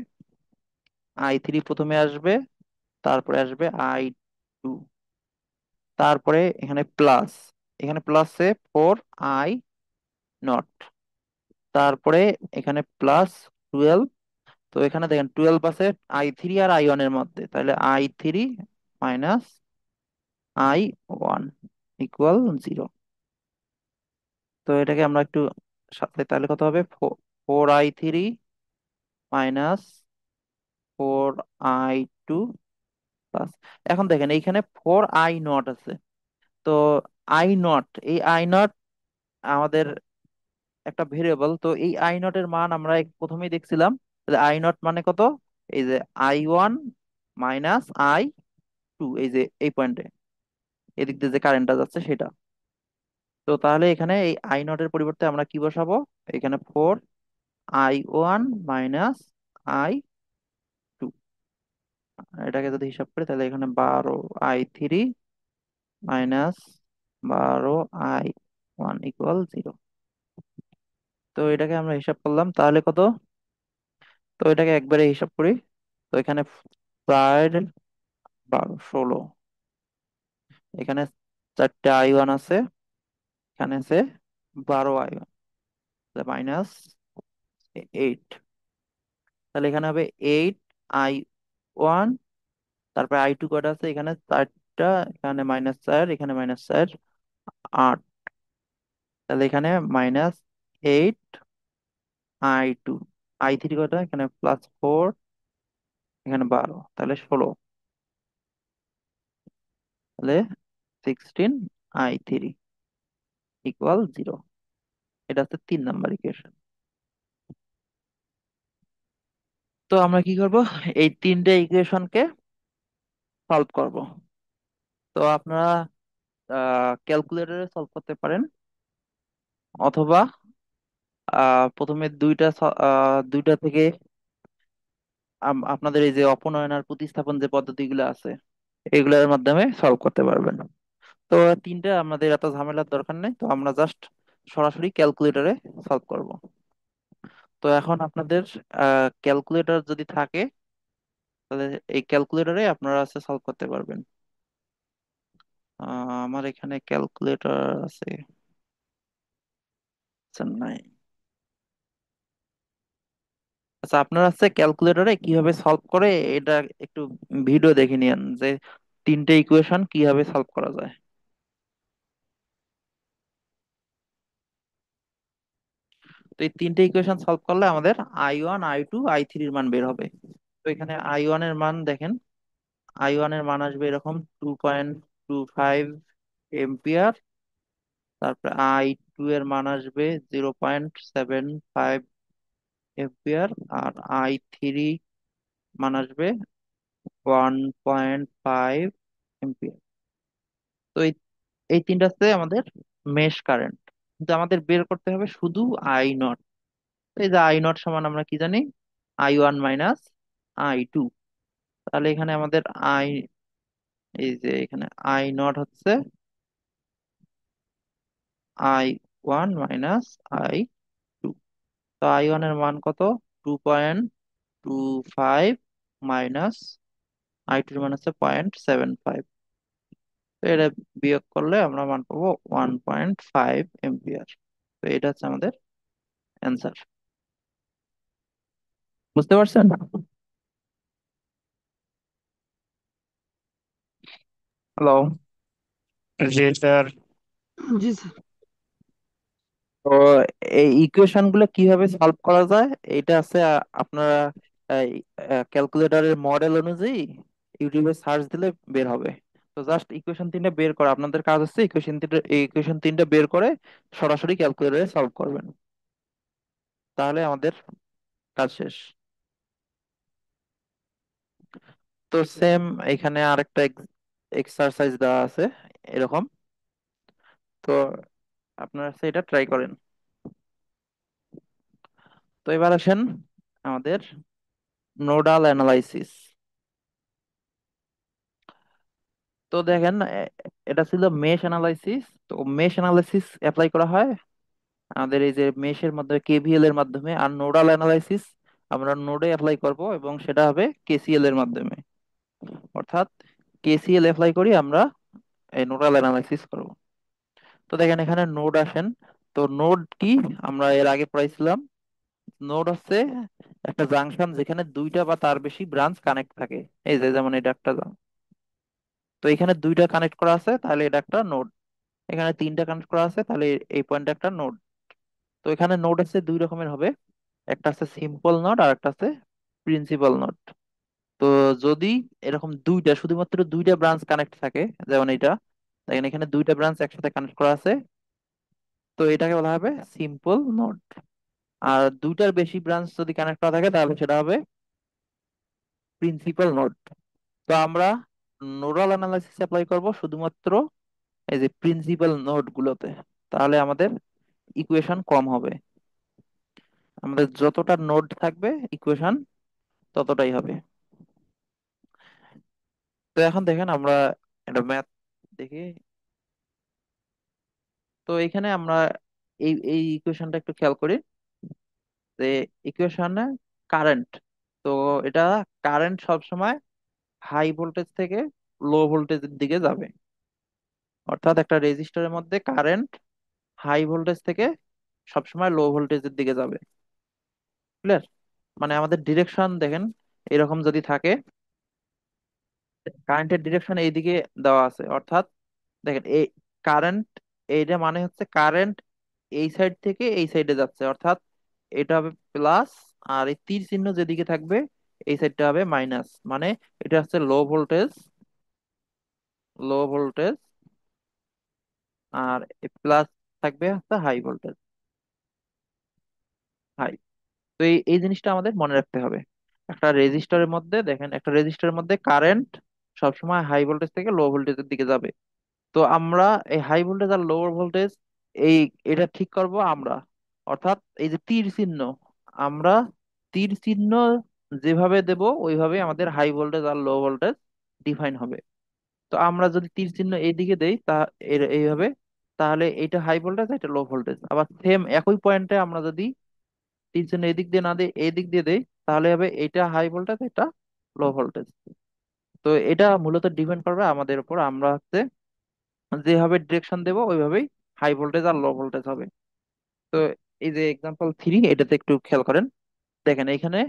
I3 প্রথমে আসবে, তারপরে আসবে I2, তারপরে এখানে প্লাস, এখানে প্লাসে 4I0, তারপরে এখানে +12। তো এখানে দেখেন 12 আছে I3 আর I1 এর মধ্যে, তাহলে I3 -I1 ইকুয়াল 0। তো এটাকে আমরা একটু সাথে, তাহলে কত হবে, 4I3 -4I2 প্লাস, এখন দেখেন এইখানে 4I0 আছে। তো I0, এই I0 আমাদের একটা ভেরিয়েবল। তো এই I0 এর মান আমরা প্রথমেই দেখছিলাম, I0 মানে কত, এই যে I1 -I2, এই যে এই পয়েন্টে এদিক দিয়ে যে কারেন্টটা যাচ্ছে সেটা। তো তাহলে এখানে এই I0 এর পরিবর্তে আমরা কি বসাবো, এখানে I1 মাইনাস I2। এটাকে যদি হিসাব করি তাহলে এখানে 12 I3 মাইনাস 12 I1 ইকুয়াল 0। তো এটাকে আমরা হিসাব করলাম তাহলে কত, তো এটাকে একবারে হিসাব করি। তো এখানে 4 12 16, এখানে 4টে I1 আছে, এখানে আছে 12 I1, মাইনাস 8। তাহলে এখানে হবে 8 I1, তারপরে I2 কয়টা আছে, এখানে 4টা, এখানে -4, এখানে -4, 8। তাহলে এখানে -8 I2। I3 কয়টা, এখানে +4, এখানে 12, তাহলে 16। তাহলে 16 I3 ইকুয়াল 0। এটা হচ্ছে 3 নাম্বার ইকুয়েশন। তো আমরা কি করব, এই 3টে ইকুয়েশনকে সলভ করব। তো আপনারা ক্যালকুলেটরে সলভ করতে পারেন, অথবা প্রথমে দুইটা থেকে আপনাদের এই যে অপনয়ন আর প্রতিস্থাপন যে পদ্ধতিগুলো আছে এগুলোর মাধ্যমে সলভ করতে পারবেন। তো তিনটা আমাদের এত ঝামেলার দরকার নেই, তো আমরা জাস্ট সরাসরি ক্যালকুলেটরে সলভ করব। তো এখন আপনাদের ক্যালকুলেটর যদি থাকে তাহলে এই ক্যালকুলেটরে আপনারা আছে সলভ করতে পারবেন। আমার এখানে ক্যালকুলেটর আছে, আচ্ছা নাই। আচ্ছা, আপনার আছে ক্যালকুলেটরে কিভাবে সলভ করে এটা একটু ভিডিও দেখে নিন, যে 3টে ইকুয়েশন কিভাবে সলভ করা যায়। তো এই 3টে ইকুয়েশন সলভ করলে আমাদের I1 I2 I3 এর মান বের হবে। তো এখানে I1 এর মান দেখেন, I1 এর মান আসবে এরকম 2.25 এম্পিয়ার। তারপরে I2 এর মান আসবে 0.75 এম্পিয়ার। আর I3 মান আসবে 1.5 এম্পিয়ার। তো এই তিনটা হচ্ছে আমাদের মেশ কারেন্ট, কিন্তু আমাদের বের করতে হবে শুধু I0। এই যে I0 সমান আমরা কি জানি, I1 মাইনাস I2। তাহলে এখানে আমাদের এই যে এখানে I0 হচ্ছে I1 মাইনাস I2। তো I1 এর মান কত, 2.25, মাইনাস I2 এর মান হচ্ছে 0.75। তো এটা বিয়োগ করলে আমরা মান পাবো 1.5 এম্পিয়ার। তো এটা হচ্ছে আমাদের অ্যান্সার। বুঝতে পারছেন? হ্যালো।
জি স্যার।
জি স্যার।
তো এই ইকুয়েশন গুলো কিভাবে সলভ করা যায় এটা আছে আপনারা ক্যালকুলেটরের মডেল অনুযায়ী ইউটিউবে সার্চ দিলে বের হবে। তো জাস্ট ইকুয়েশন 3টা বের করা, আপনাদের কাজ হচ্ছে ইকুয়েশন 3টা বের করে সরাসরি ক্যালকুলেটরে সলভ করবেন, তাহলে আমাদের কাজ শেষ। তো সেম এখানে আরেকটা এক্সারসাইজ দেওয়া আছে এরকম। তো আপনারা সেটা ট্রাই করেন। তো এবার আসেন আমাদের নোডাল অ্যানালাইসিস। তো দেখেন এটা ছিল মেশ অ্যানালাইসিস। তো মেশ অ্যানালাইসিস অ্যাপ্লাই করা হয় আমাদের এই যে মেশের মাধ্যমে কেভিএল এর মাধ্যমে, আর নোডাল অ্যানালাইসিস আমরা নোডে অ্যাপ্লাই করব এবং সেটা হবে কেসিএল এর মাধ্যমে। অর্থাৎ কেসিএল অ্যাপ্লাই করি আমরা, এই নোডাল অ্যানালাইসিস করব। তো দেখেন এখানে নোড আসেন। তো নোড কি, আমরা এর আগে পড়াইছিলাম, নোড হচ্ছে একটা জাংশন যেখানে দুইটা বা তার বেশি ব্রাঞ্চ কানেক্ট থাকে। এই যে যেমন এটা একটা তো এখানে দুইটা কানেক্ট করা আছে তাহলে এটা একটা নোড, এখানে 3টা কানেক্ট করা আছে তাহলে এই পয়েন্টটা একটা নোড। তো এখানে নোড আছে দুই রকমের হবে, একটা আছে সিম্পল নোড আর একটা আছে প্রিন্সিপাল নোড। তো যদি এরকম শুধুমাত্র দুইটা ব্রাঞ্চ কানেক্ট থাকে, যেমন এটা দেখেন এখানে দুইটা ব্রাঞ্চ একসাথে কানেক্ট করা আছে, তো এটাকে বলা হবে সিম্পল নোড। আর দুইটার বেশি ব্রাঞ্চ যদি কানেক্ট করা থাকে তাহলে সেটা হবে প্রিন্সিপাল নোড। তো আমরা নোডাল অ্যানালাইসিস অ্যাপ্লাই করব শুধুমাত্র এই যে প্রিন্সিপাল নোড গুলোতে, তাহলে আমাদের ইকুয়েশন কম হবে। আমাদের যতটা নোড থাকবে ইকুয়েশন ততটাই হবে। তো এখন দেখেন আমরা একটা ম্যাথ দেখি। তো এখানে আমরা এই এই ইকুয়েশনটা একটু খেয়াল করি যে ইকুয়েশনে কারেন্ট, তো এটা কারেন্ট সবসময় হাই ভোল্টেজ থেকে লো ভোল্টেজের দিকে যাবে। অর্থাৎ একটা রেজিস্টরের মধ্যে কারেন্ট হাই ভোল্টেজ থেকে সবসময় লো ভোল্টেজের দিকে যাবে। ক্লিয়ার? মানে আমাদের ডিরেকশন দেখেন এরকম যদি থাকে, কারেন্টের ডিরেকশন এইদিকে দেওয়া আছে, অর্থাৎ দেখেন এই কারেন্ট, এইটা মানে হচ্ছে কারেন্ট এই সাইড থেকে এই সাইডে যাচ্ছে, অর্থাৎ এটা হবে প্লাস, আর এই তীর চিহ্ন যেদিকে থাকবে এই সাইডটা হবে মাইনাস। মানে এটা হচ্ছে লো ভোল্টেজ, লো ভোল্টেজ, আর প্লাস থাকবে হচ্ছে হাই ভোল্টেজ, হাই। তো এই জিনিসটা আমাদের মনে রাখতে হবে। একটা রেজিস্টরের মধ্যে দেখেন, একটা রেজিস্টরের মধ্যে কারেন্ট সবসময় হাই ভোল্টেজ থেকে লো ভোল্টেজের দিকে যাবে। তো আমরা এই হাই ভোল্টেজ আর লোয়ার ভোল্টেজ এই এটা ঠিক করব আমরা। অর্থাৎ এই যে তীর চিহ্ন, আমরা তীর চিহ্ন যেভাবে দেব ওইভাবে আমাদের হাই ভোল্টেজ আর লো ভোল্টেজ ডিফাইন হবে। তো আমরা যদি তীর চিহ্ন এইদিকে দেই তা এইভাবে, তাহলে এটা হাই ভোল্টেজ, এটা লো ভোল্টেজ। আবার সেম একই পয়েন্টে আমরা যদি তীর চিহ্ন এদিক দিয়ে না দিই, এই দিক দিয়ে দেই, তাহলে হবে এটা হাই ভোল্টেজ, এটা লো ভোল্টেজ। তো এটা মূলত ডিপেন্ড করবে আমাদের উপর, আমরা হচ্ছে যেভাবে ডিরেকশন দেবো ওইভাবেই হাই ভোল্টেজ আর লো ভোল্টেজ হবে। তো এই যে এক্সাম্পল 3, এটাতে একটু খেয়াল করেন। দেখেন এখানে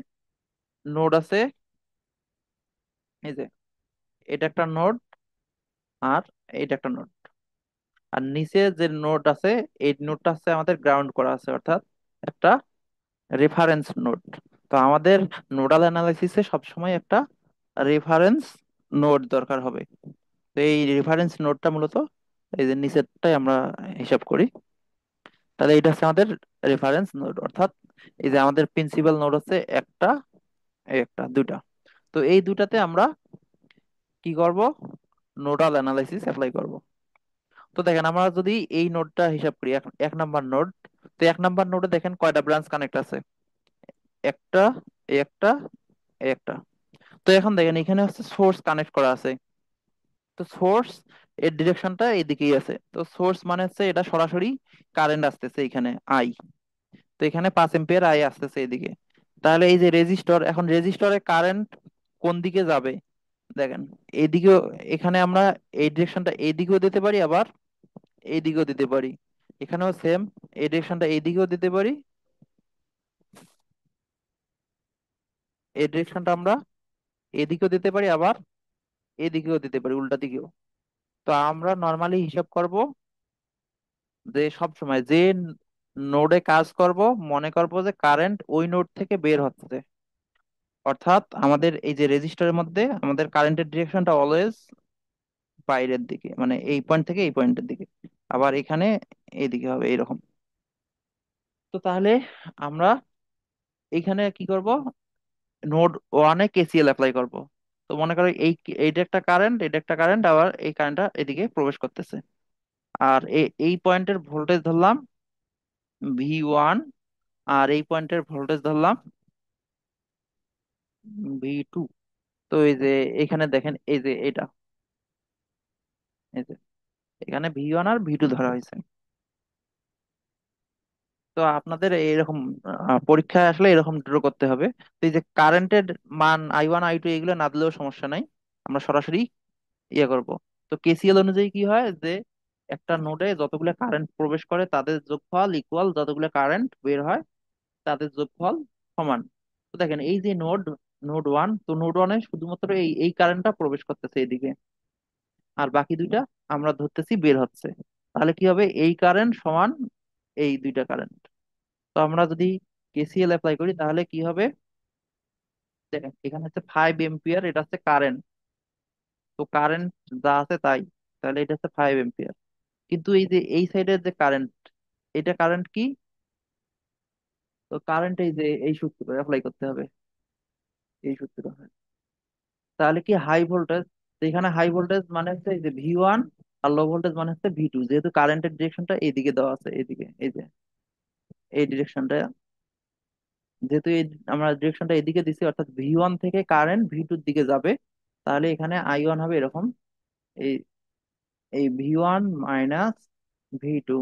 নোড আছে, এই যে এটা একটা নোড, আর এটা একটা নোড, আর নিচে যে নোড আছে এই নোডটা হচ্ছে আমাদের গ্রাউন্ড করা আছে, অর্থাৎ একটা রেফারেন্স নোড। তো আমাদের নোডাল অ্যানালাইসিসে সবসময় একটা রেফারেন্স নোড দরকার হবে। তো এই রেফারেন্স নোডটা মূলত এই যে নিচেরটাই আমরা হিসাব করি। তাহলে এটা হচ্ছে আমাদের রেফারেন্স নোড, অর্থাৎ এই যে আমাদের প্রিন্সিপাল নোড হচ্ছে একটা, এই একটা, দুইটা। তো এই দুটাতে আমরা কি করব, নোডাল অ্যানালাইসিস অ্যাপ্লাই করব। তো দেখেন আমরা যদি এই নোডটা হিসাব করি, এক এক নাম্বার নোড, তো এক নাম্বার নোডে দেখেন কয়টা ব্রাঞ্চ কানেক্ট আছে, একটা, এই একটা, এই একটা। তো এখন দেখেন এখানে হচ্ছে সোর্স কানেক্ট করা আছে। তো সোর্স এর ডিরেকশনটা এইদিকেই আছে, তো সোর্স মানে হচ্ছে এটা সরাসরি কারেন্ট আসতেছে এখানে আই। তো এখানে 5 এম্পিয়ার আই আসতেছে এদিকে। তাহলে এই যে রেজিস্টর, এখন রেজিস্টরে কারেন্ট কোন দিকে যাবে দেখেন, এইদিকেও, এখানে আমরা এই ডিরেকশনটা এইদিকেও দিতে পারি, আবার এইদিকেও দিতে পারি। এখানেও সেম, এই ডিরেকশনটা এইদিকেও দিতে পারি, এই ডিরেকশনটা আমরা এদিকেও দিতে পারি, আবার এদিকেও দিতে পারি, উল্টা দিকেও। তো আমরা নর্মালি হিসাব করব যে সব সময় যে নোডে কাজ করব, মনে করব যে কারেন্ট ওই নোড থেকে বের হচ্ছে। অর্থাৎ আমাদের এই যে রেজিস্টারের মধ্যে আমাদের কারেন্টের ডিরেকশনটা অলওয়েজ বাইরের দিকে, মানে এই পয়েন্ট থেকে এই পয়েন্টের দিকে। আবার এখানে এইদিকে হবে এইরকম। তো তাহলে আমরা এইখানে কি করব, নোড ওয়ানে কেসিএল অ্যাপ্লাই করব। তো মনে করো এইটা একটা কারেন্ট, এটা একটা কারেন্ট, আবার এই কারেন্টটা এদিকে প্রবেশ করতেছে। আর এই পয়েন্টের ভোল্টেজ ধরলাম V1, আর এই পয়েন্টের ভোল্টেজ ধরলাম V2। তো এই যে এখানে দেখেন এই যে এটা, এই যে এখানে V1 আর V2 ধরা হয়েছে। তো আপনাদের এইরকম পরীক্ষায় আসলে এরকম ড্র করতে হবে। তো এই যে কারেন্টের মান I1 I2 এগুলো না দিলেও সমস্যা নাই, আমরা সরাসরি ইয়ে করব। তো কেসিএল অনুযায়ী কি হয় যে একটা নোডে যতগুলো কারেন্ট প্রবেশ করে তাদের যোগফল ইকুয়াল যতগুলো কারেন্ট বের হয় তাদের যোগফল সমান। তো দেখেন এই যে নোড 1, তো নোড 1-এ শুধুমাত্র এই কারেন্টটা প্রবেশ করতেছে এদিকে, আর বাকি দুইটা আমরা ধরতেছি বের হচ্ছে। তাহলে কি হবে, এই কারেন্ট সমান এই দুইটা কারেন্ট। তো আমরা যদি কেসিএল অ্যাপ্লাই করি তাহলে কি হবে, দেখেন এখানে হচ্ছে 5 এম্পিয়ার, এটা হচ্ছে কারেন্ট। তো কারেন্ট যা আছে তাই, তাহলে এটা হচ্ছে 5 এম্পিয়ার। কিন্তু এই যে এই সাইডের যে কারেন্ট, এটা কারেন্ট কি, তো কারেন্ট এই যে এই সূত্র অ্যাপ্লাই করতে হবে, এই সূত্র। তাহলে কি হাই ভোল্টেজ, এখানে হাই ভোল্টেজ মানে হচ্ছে এই যে V1, আর লো ভোল্টেজ মানে হচ্ছে V2, যেহেতু কারেন্টের ডিরেকশনটা এইদিকে দেওয়া আছে, এইদিকে এই যে এই ডিরেকশনটা। যেহেতু আমরা ডিরেকশনটা এদিকে দিছি, অর্থাৎ ভি ওয়ান থেকে কারেন্ট ভি টুর দিকে যাবে, তাহলে এখানে আই ওয়ান হবে এরকম, এই এই V one minus V two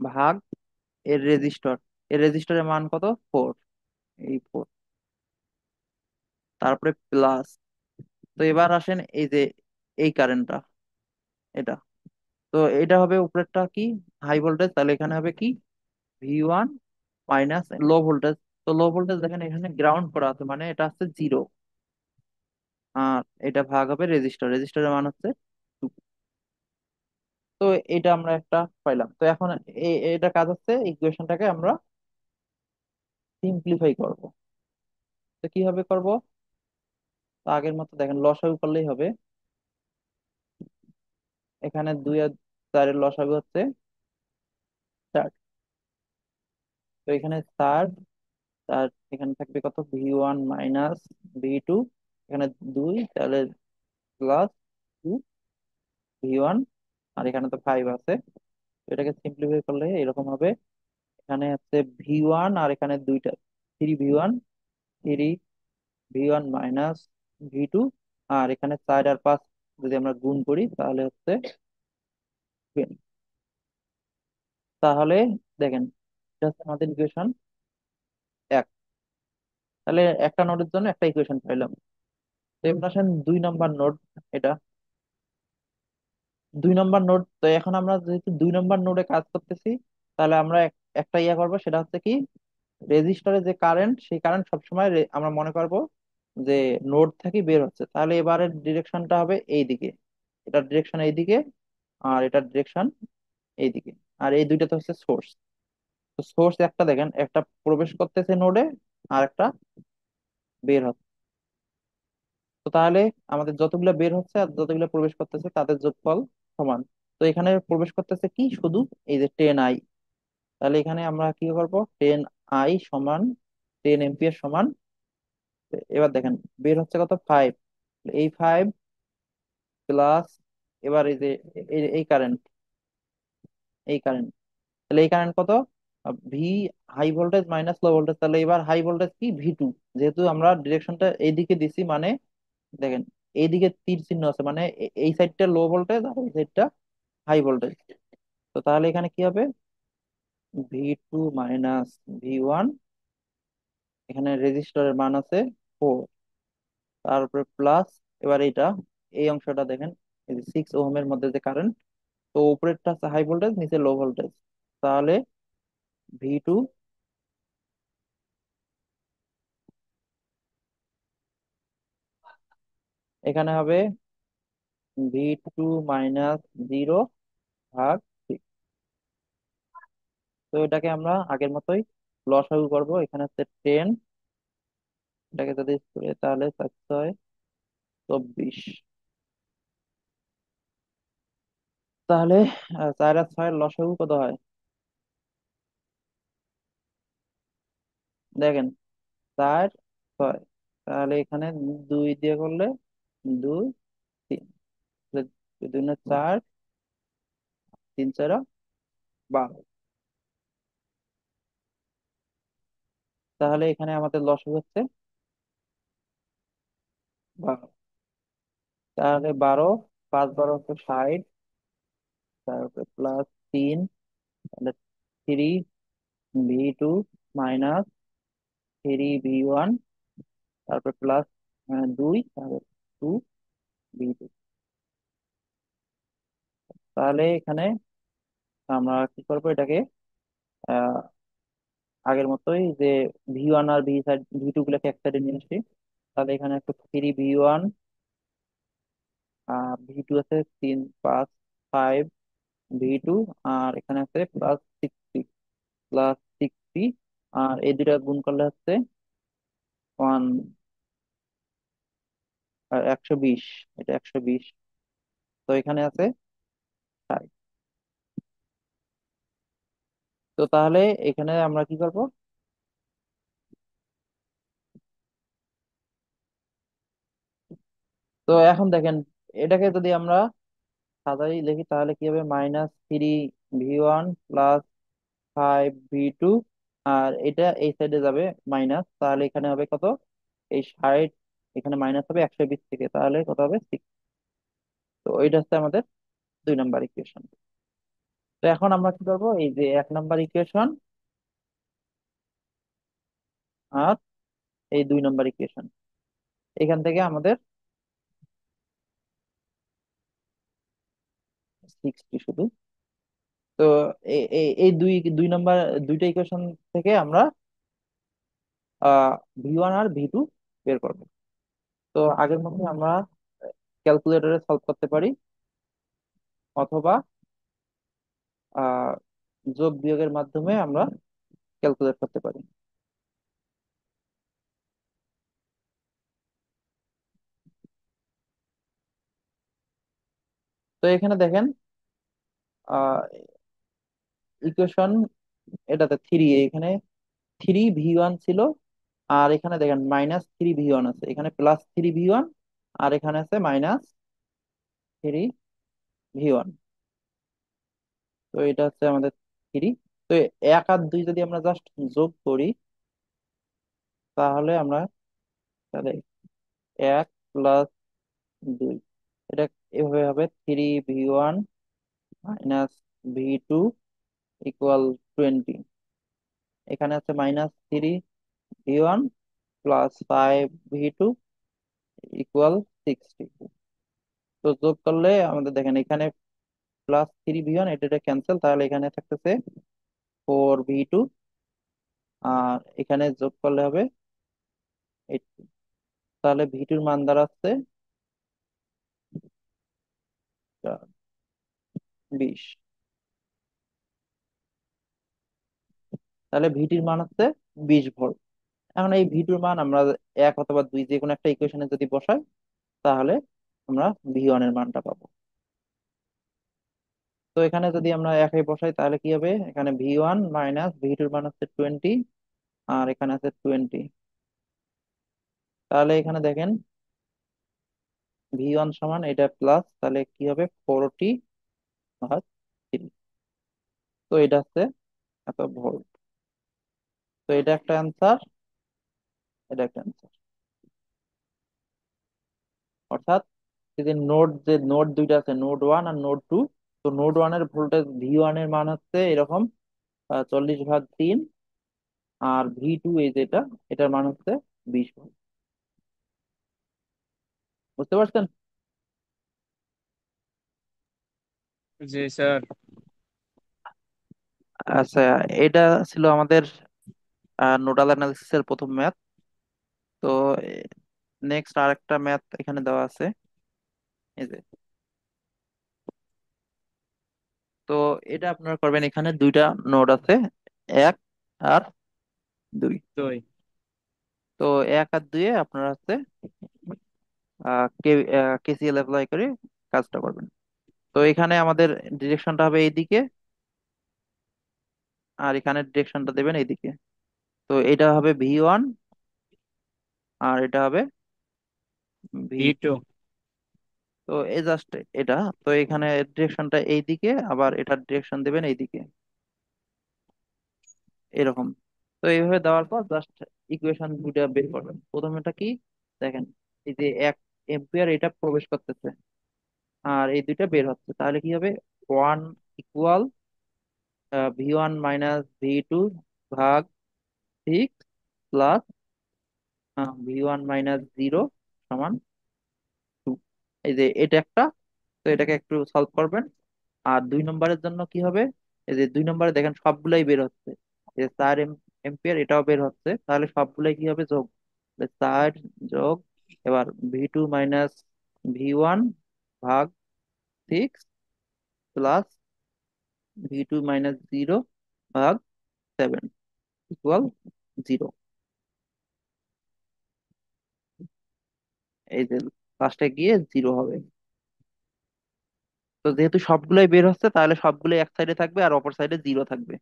ভাগ এর রেজিস্টর, এর রেজিস্টরের মান কত, 4, এই 4, তারপরে প্লাস। তো এবার আসেন এই যে এই কারেন্টটা, এটা, তো এটা হবে উপরেরটা কি, হাই ভোল্টেজ, তাহলে এখানে হবে কি V one minus low voltage. তো লো ভোল্টেজ দেখেন এখানে গ্রাউন্ড করা আছে, মানে এটা হচ্ছে 0, আর এটা ভাগ হবে রেজিস্টার, রেজিস্টারের মান হচ্ছে 2। তো এটা আমরা একটা পাইলাম। তো এখন এটা কাজ হচ্ছে ইকুয়েশনটাকে আমরা সিম্পলিফাই করব। তো কিভাবে করব, তো আগের মতো দেখেন লসাগু করলেই হবে। এখানে 2 আর 4-এর লসাগু হচ্ছে 4। তো এখানে 4, আর এখানে থাকবে কত, ভি1 মাইনাস ভি টু, এখানে 2, তাহলে প্লাস 2 ভি ওয়ান, আর এখানে তো 5 আছে। তো এটাকে সিম্পলিফাই করলে এরকম হবে, এখানে হচ্ছে ভি ওয়ান, আর এখানে দুইটা 3 V one, 3 V one minus V two, আর এখানে 4 আর 5 যদি আমরা গুণ করি তাহলে হচ্ছে 20। তাহলে দেখেন এটা হচ্ছে আমাদের ইকুয়েশন 1। তাহলে একটা নোডের জন্য একটা ইকুয়েশন পাইলাম। তো এবার আসেন 2 নম্বর নোড, এটা 2 নম্বর নোড। তো এখন আমরা যেহেতু 2 নম্বর নোডে কাজ করতেছি, তাহলে আমরা একটা ইয়া করবো, সেটা হচ্ছে কি, রেজিস্টারে যে কারেন্ট, সেই কারেন্ট সবসময় আমরা মনে করবো যে নোড থেকে বের হচ্ছে, তাহলে এবারের ডিরেকশনটা হবে এই দিকে, এটার ডিরেকশন এইদিকে, আর এটার ডিরেকশন এইদিকে, আর এই দুইটাতে হচ্ছে সোর্স। তো সোর্স একটা দেখেন, একটা প্রবেশ করতেছে নোডে, আর একটা বের হচ্ছে। তো তাহলে আমাদের যতগুলো বের হচ্ছে আর যতগুলো প্রবেশ করতেছে তাদের যোগফল সমান। তো এখানে প্রবেশ করতেছে কি শুধু এই যে 10 I, তাহলে এখানে আমরা কি করব, 10 I সমান 10 এম্পিয়ার সমান, এবার দেখেন বের হচ্ছে কত, 5, এই 5 প্লাস, এবার এই যে এই কারেন্ট, এই কারেন্ট, তাহলে এই কারেন্ট কত, V high voltage minus low voltage, তাহলে এবার হাই ভোল্টেজ কি ভি টু, যেহেতু আমরা ডিরেকশনটা এইদিকে দিছি, মানে দেখেন এইদিকে তীর চিহ্ন আছে, মানে এই সাইডটা লো ভোল্টেজ আর এই সাইডটা হাই ভোল্টেজ। তো তাহলে এখানে কি হবে, ভি2 মাইনাস ভি ওয়ান, এখানে রেজিস্টরের মান আছে 4, তারপরে প্লাস, এবার এইটা, এই অংশটা দেখেন, এই যে 6 ওহমের মধ্যে যে কারেন্ট, তো উপরেরটা আছে হাই ভোল্টেজ, নিচে লো ভোল্টেজ, তাহলে ভি টু, এখানে হবে ভি2 মাইনাস 0 ভাগ 6। তো এটাকে আমরা আগের মতোই লসাগু করব, এখানে হচ্ছে 10, এটাকে যদি করে তাহলে 4 × 6 = 24। তাহলে 4 আর 6-এর লসাগু কত হয়, দেখেন 4, 6, তাহলে এখানে 2 দিয়ে করলে 2, 3, 2 × 4, 3 × 4 = 12। তাহলে এখানে আমাদের লসাগু হচ্ছে 12। তাহলে 12, 5 × 12 হচ্ছে 60, তারপরে +3, তাহলে 3 ভি2 মাইনাস 3 ভি ওয়ান, তারপর প্লাস 2, তারপর 2 ভি টু। তাহলে এখানে আমরা কি করবো, এটাকে আহ, আগের মতোই যে ভি1 আর ভি টু গুলোকে এক সাইডে নিয়ে আসি। তাহলে এখানে একটা 3 ভি1, ভি টু আছে 3, 5, 5 ভি টু, আর এখানে আছে প্লাস 60, আর এই দুটা গুণ করলে হচ্ছে 120, এটা 120। তো এখানে আছে 60। তো তাহলে এখানে আমরা কি করব, তো এখন দেখেন এটাকে যদি আমরা সাজাই লিখি তাহলে কি হবে, -3 V one plus 5 V two, আর এটা এই সাইডে যাবে মাইনাস, তাহলে এখানে হবে কত, এই 60, এখানে মাইনাস হবে 120 থেকে, তাহলে কত হবে 6। তো ওইটা হচ্ছে আমাদের 2 নাম্বার ইকুয়েশন। তো এখন আমরা কি করবো, এই যে 1 নাম্বার ইকুয়েশন আর এই 2 নাম্বার ইকুয়েশন, এখান থেকে আমাদের 60 শুধু। তো এই দুই দুই নাম্বার দুইটা ইকুয়েশন থেকে আমরা V1 আর V2 বের করবো। তো আগের মধ্যে আমরা ক্যালকুলেটরে সলভ করতে পারি, অথবা আহ যোগ বিয়োগের মাধ্যমে আমরা ক্যালকুলেট করতে পারি। তো এখানে দেখেন ইকুয়েশন এটাতে থ্রি, এখানে 3V1 ছিল, আর এখানে দেখেন -3V1 আছে, এখানে +3V1, আর এখানে আছে -3V1। তো এটা হচ্ছে আমাদের থ্রি। তো 1 আর 2 যদি আমরা জাস্ট যোগ করি, তাহলে আমরা, তাহলে 1 + 2, এটা এভাবে হবে 3V1 -V2 = 20। এখানে আছে -3V1 +5V2 = 60। তো যোগ করলে আমাদের দেখেন এখানে +3V1, এটা ক্যান্সেল, তাহলে এখানে থাকতেছে 4V2, আর এখানে যোগ করলে হবে 8। তাহলে V2-র মান দাঁড়াচ্ছে 20। তাহলে ভিটির মান হচ্ছে 20 ভোল্ট। এখন এই ভিটুর মান আমরা 1 অথবা 2 যে কোনো একটা ইকুয়েশনে যদি বসাই, তাহলে আমরা V1 এর মানটা পাবো। তো এখানে যদি আমরা একাই বসাই, তাহলে কি হবে, এখানে V1 মাইনাস ভিটুর মান হচ্ছে 20, আর এখানে আছে 20। তাহলে এখানে দেখেন V1 সমান এটা প্লাস, তাহলে কি হবে 40/3। তো এটা হচ্ছে এত ভোল্ট। তো এটা একটা অ্যান্সার, এটা একটা অ্যান্সার। অর্থাৎ যদি নোড দুইটা আছে, নোড 1 আর নোড 2, তো নোড 1 এর ভোল্টেজ V1 এর মান হচ্ছে এরকম 40/3, আর V2 এই যেটা, এটার মান হচ্ছে 20 ভোল্ট। বুঝতে পারছেন?
জি স্যার।
আচ্ছা, এটা ছিল আমাদের নোডাল অ্যানালিসিস এর প্রথম ম্যাথ। তো নেক্সট আরেকটা ম্যাথ এখানে দেওয়া আছে, এই যে। তো এটা আপনারা করবেন, এখানে দুইটা নোড আছে, 1 আর 2।
দুই।
তো 1 আর 2-এ আপনারা হচ্ছে কেসিএল অ্যাপ্লাই করে কাজটা করবেন। তো এখানে আমাদের ডিরেকশনটা হবে এইদিকে, আর এখানে ডিরেকশনটা দেবেন এইদিকে। তো এটা হবে V1, আর এটা হবে
ভি
V2।
টু
তো এই জাস্ট এটা, তো এখানে ডিরেকশনটা এইদিকে, আবার এটার ডিরেকশন দেবেন এইদিকে, এরকম। তো এইভাবে দেওয়ার পর জাস্ট ইকুয়েশন দুইটা বের করবেন। প্রথমেটা কি, দেখেন এই যে 1 এম্পিয়ার এটা প্রবেশ করতেছে, আর এই দুইটা বের হচ্ছে, তাহলে কি হবে, 1 = V1 - V2/6 প্লাস V1 - 0 = 2। এই যে এটা একটা, তো এটাকে একটু সলভ করবেন। আর 2 নম্বরের জন্য কি হবে, এই যে 2 নম্বরে দেখেন সবগুলাই বের হচ্ছে, এই যে 4 এম্পিয়ার এটাও বের হচ্ছে, তাহলে সবগুলাই কি হবে, যোগ। তাহলে 4 যোগ, এবার V2 - V1/6 প্লাস V2 - 0/7 = 0। এই যে লাস্টে গিয়ে 0 হবে। তো যেহেতু সবগুলাই বের হচ্ছে, তাহলে সবগুলাই এক সাইডে থাকবে আর অপর সাইডে 0 থাকবে।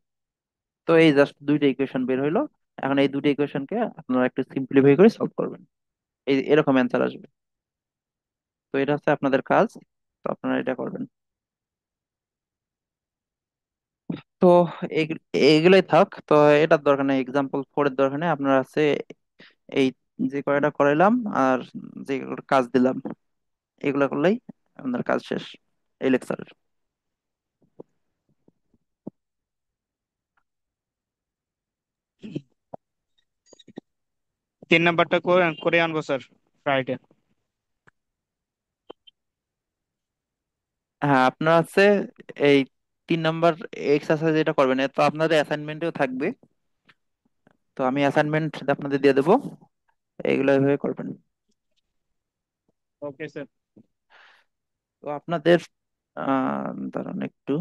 তো এই জাস্ট দুইটা ইকুয়েশন বের হইলো। এখন এই দুটো ইকুয়েশনকে আপনারা একটু সিম্পলিফাই করে সলভ করবেন, এই এরকম অ্যান্সার আসবে। তো এটা হচ্ছে আপনাদের কাজ, তো আপনারা এটা করবেন। তো এইগুলোই থাক তো। এটার দরকার নেই, এক্সাম্পল 4-এর দরকার নেই। আপনার আছে এই যে কয়টা করাইলাম আর যে কয়টা কাজ দিলাম, এগুলা করলেই আপনার কাজ শেষ এই লেকচারের।
3 নাম্বারটা করে করে আনবো স্যার, ফ্রাইডে।
হ্যাঁ, আপনার আছে এই 3 নাম্বার এক্সারসাইজ যেটা করবেন, তো আপনাদের অ্যাসাইনমেন্টেও থাকবে। তো আমি অ্যাসাইনমেন্ট আপনাদের দিয়ে দেবো, এইগুলো এভাবে করবেন।
Okay sir.
তো আপনাদের দাঁড়ান একটু।